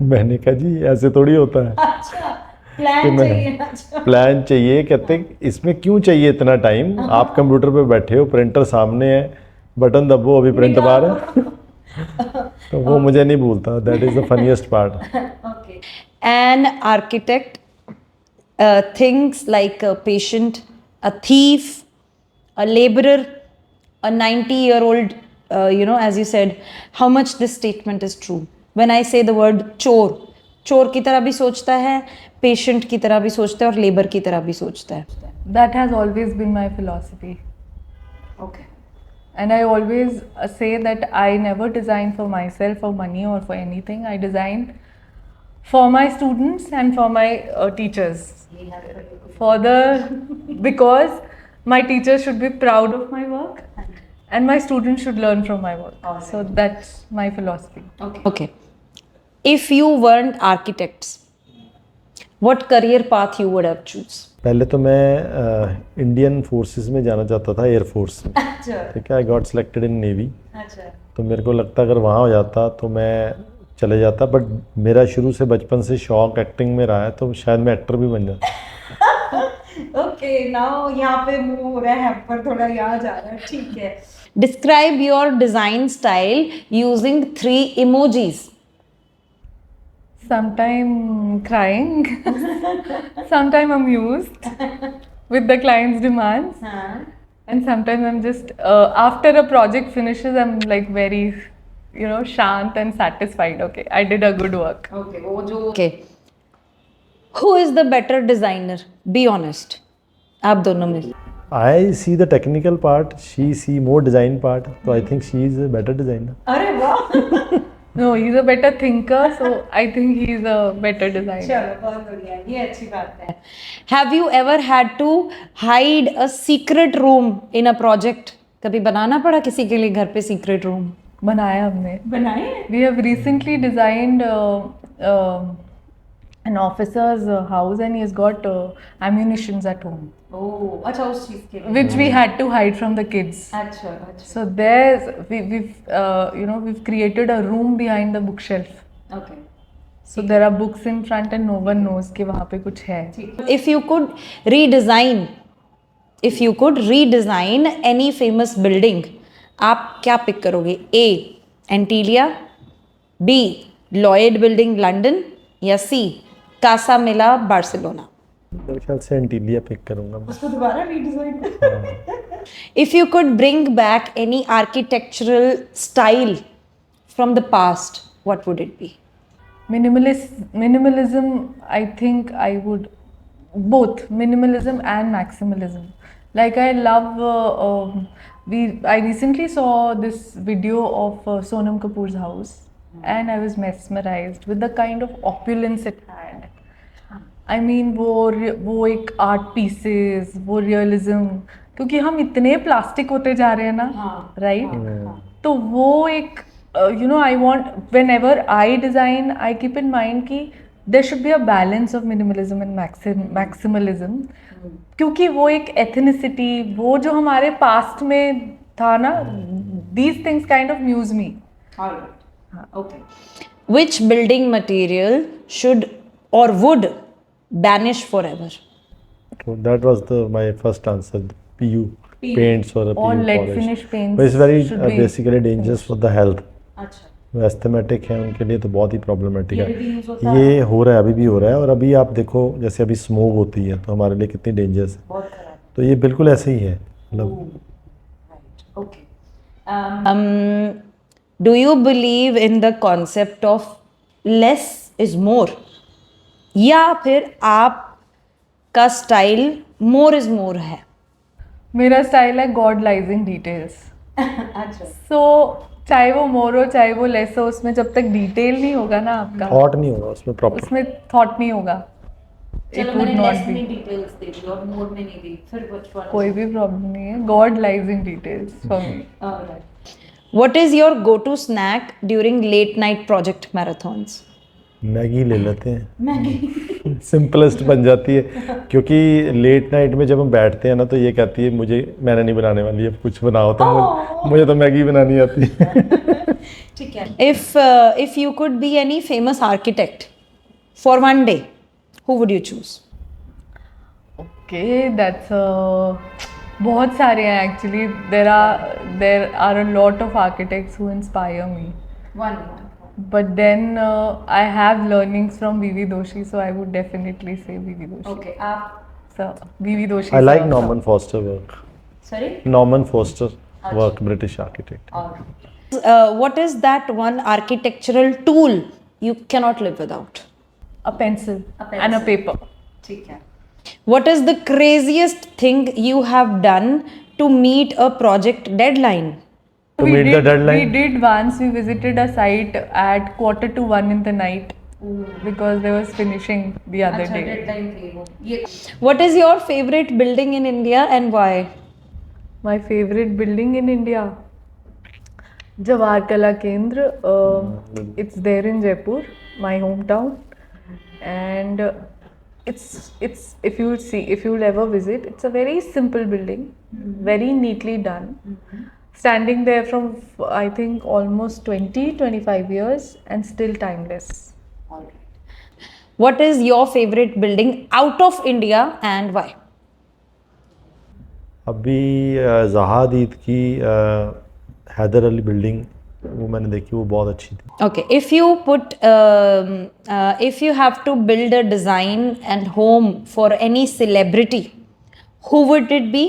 मैंने कहा जी ऐसे थोड़ी होता है। अच्छा, प्लान चाहिए। प्लान चाहिए। कहते इसमें क्यों चाहिए इतना टाइम, आप कंप्यूटर पे बैठे हो, प्रिंटर सामने है, बटन दबो अभी प्रिंट बाहर है। तो वो मुझे नहीं भूलता। That is the funniest part. An architect thinks like a patient, a thief, a laborer, a 90-year-old, as you said, how much this statement is true? When I say the word चोर की तरह भी सोचता है, patient की तरह भी सोचता है और लेबर की तरह भी सोचता है। That has always been my philosophy. Okay. And I always say that I never design for myself, for money or for anything. I design for my students and for my teachers. Because my teachers should be proud of my work and my students should learn from my work. So that's my philosophy. Okay. If you weren't architects, what career path you would have choose? पहले तो मैं Indian forces में जाना चाहता था, air force में। ठीक है, I got selected in navy. तो मेरे को लगता अगर वहाँ हो जाता तो मैं चले जाता, बट मेरा शुरू से बचपन से शौक एक्टिंग में रहा है, तो शायद मैं एक्टर भी बन जाता। ओके, नाउ यहाँ पे मूव हो रहा है पर थोड़ा यहाँ जा रहा है, ठीक है। Describe your design style using 3 emojis. Sometime crying, sometime amused with the client's demands, and sometimes I'm just after a project finishes, I'm like very shant and satisfied. Okay, I did a good work. Okay. Who is the better designer? Be honest. आप दोनों में? I see the technical part, she see more design part, so I think she is a better designer. अरे वाह! No, he's a better thinker, so I think he's a better designer. चलो बहुत बढ़िया, ये अच्छी बात है. Have you ever had to hide a secret room in a project? कभी बनाना पड़ा किसी के लिए घर पे secret room? बनाया हमने. बनाए? We have recently designed an officer's house, and he has got ammunitions at home, ओह, अच्छा उस चीज के लिए. which we had to hide from the kids. अच्छा अच्छा. So we've created a room behind the bookshelf. Okay. So there are books in front, and no one knows कि वहाँ पे कुछ है. If you could redesign any famous building, आप क्या pick करोगे? A. Antilia, B. Lloyd building London, या C. Kasa Mila Barcelona? मेरे ख्याल से एंटीलिया पिक करूंगा मैं. उसको दोबारा redesign. If you could bring back any architectural style from the past, what would it be? Minimalism, I think I would both minimalism and maximalism. Like I love I recently saw this video of Sonam Kapoor's house, and I was mesmerized with the kind of opulence it had. I mean वो एक art pieces, वो realism, क्योंकि हम इतने plastic होते जा रहे हैं ना, राइट? तो वो एक I want, whenever I design, I keep in mind कि there should be a balance of minimalism and maximalism, क्योंकि वो एक ethnicity, वो जो हमारे पास्ट में था ना, these things kind of muse me. Okay. Which building material should or would banish forever? So that was my first answer. PU paints or a Or PU lead polish. finish paints But it's very should be basically dangerous for the health. अच्छा. जो एस्थेमेटिक है उनके लिए तो बहुत ही problematic ये भी use होता है. ये हो रहा है, अभी भी हो रहा है. और अभी आप देखो जैसे अभी स्मोक होती है तो हमारे लिए कितनी डेंजरस है. बहुत खराब. तो ये बिल्कुल ऐसे ही है. मतलब Okay. Do you believe in the concept of less is more? या फिर आपका स्टाइल more is more है? मेरा स्टाइल है God lies in details. अच्छा. So चाहे वो मोर हो चाहे वो लेस हो, उसमें जब तक डिटेल नहीं होगा ना आपका, थॉट नहीं होगा उसमें प्रॉपर. उसमें थॉट नहीं होगा, चलो it would मैंने not लेस be. में डिटेल्स दे दी और मोर में नहीं दी, फिर which one? कोई भी प्रॉब्लम नहीं है. God lies in details for me. Alright. What is your go-to snack during late night project marathons? Maggi ले लेते हैं. मैगी. सिंपलेस्ट बन जाती है, क्योंकि लेट नाइट में जब हम बैठते हैं ना तो ये कहती है मैंने नहीं बनाने वाली है, कुछ बनाओ तो मुझे तो मैगी बनानी आती है. ठीक है. If you could be any famous architect for one day, who would you choose? Okay, that's बहुत सारे हैं actually. There are a lot of architects who inspire me. One. But then I have learnings from V.V. Doshi, so I would definitely say V.V. Doshi. Okay. आप. So V.V. Doshi. I like sir. Norman Foster work. Sorry. Norman Foster work, British architect. What is that one architectural tool you cannot live without? A pencil, A pencil. and a paper. ठीक है. What is the craziest thing you have done to meet a project deadline? To meet the deadline? We did once. We visited a site at 1:45 in the night because there was finishing the other day. What is your favorite building in India and why? My favorite building in India, Jawahar Kala Kendra. It's there in Jaipur, my hometown, and it's if you'll ever visit, it's a very simple building, very neatly done. Standing there from I think almost 20-25 years and still timeless. What is your favorite building out of India and why? अभी जहाद ईद की Haider Ali building वो मैंने देखी, वो बहुत अच्छी थी. Okay, if you have to build a design and home for any celebrity, who would it be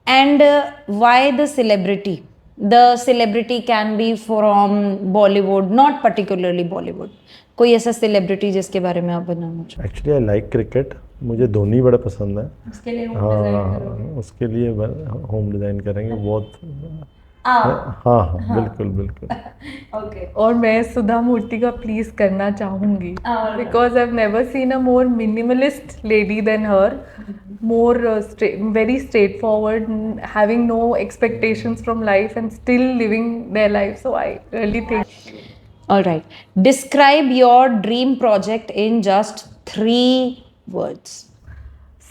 and why the celebrity? The celebrity can be from Bollywood, not particularly Bollywood, कोई ऐसा सेलिब्रिटी जिसके बारे में आप बनाना चाहो? एक्चुअली आई लाइक क्रिकेट, मुझे धोनी बड़ा पसंद है। उसके लिए हाँ, उसके लिए होम डिज़ाइन करेंगे बहुत। हाँ हाँ, बिल्कुल बिल्कुल। ओके। और मैं सुधा मूर्ति का प्लीज करना चाहूंगी, because I have never seen a more minimalist lady than her, more very straightforward, having no expectations from life and still living their life. So I really think. All right. Describe your dream project in just 3 words.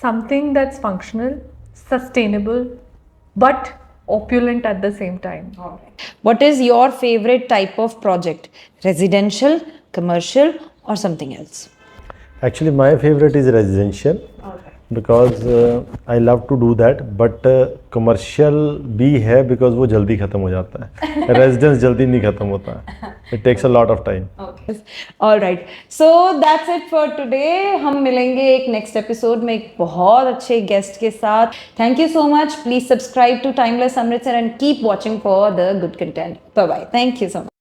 Something that's functional, sustainable, but opulent at the same time. What is your favorite type of project? Residential, commercial, or something else? Actually, my favorite is residential because I love to do that. But commercial भी है because वो जल्दी ख़त्म हो जाता है। Residence जल्दी नहीं ख़त्म होता है। It takes a lot of time. Okay. All right. So that's it for today. हम मिलेंगे एक next episode में एक बहुत अच्छे guest के साथ. Thank you so much. Please subscribe to Timeless Amritsar and keep watching for the good content. Bye bye. Thank you so much.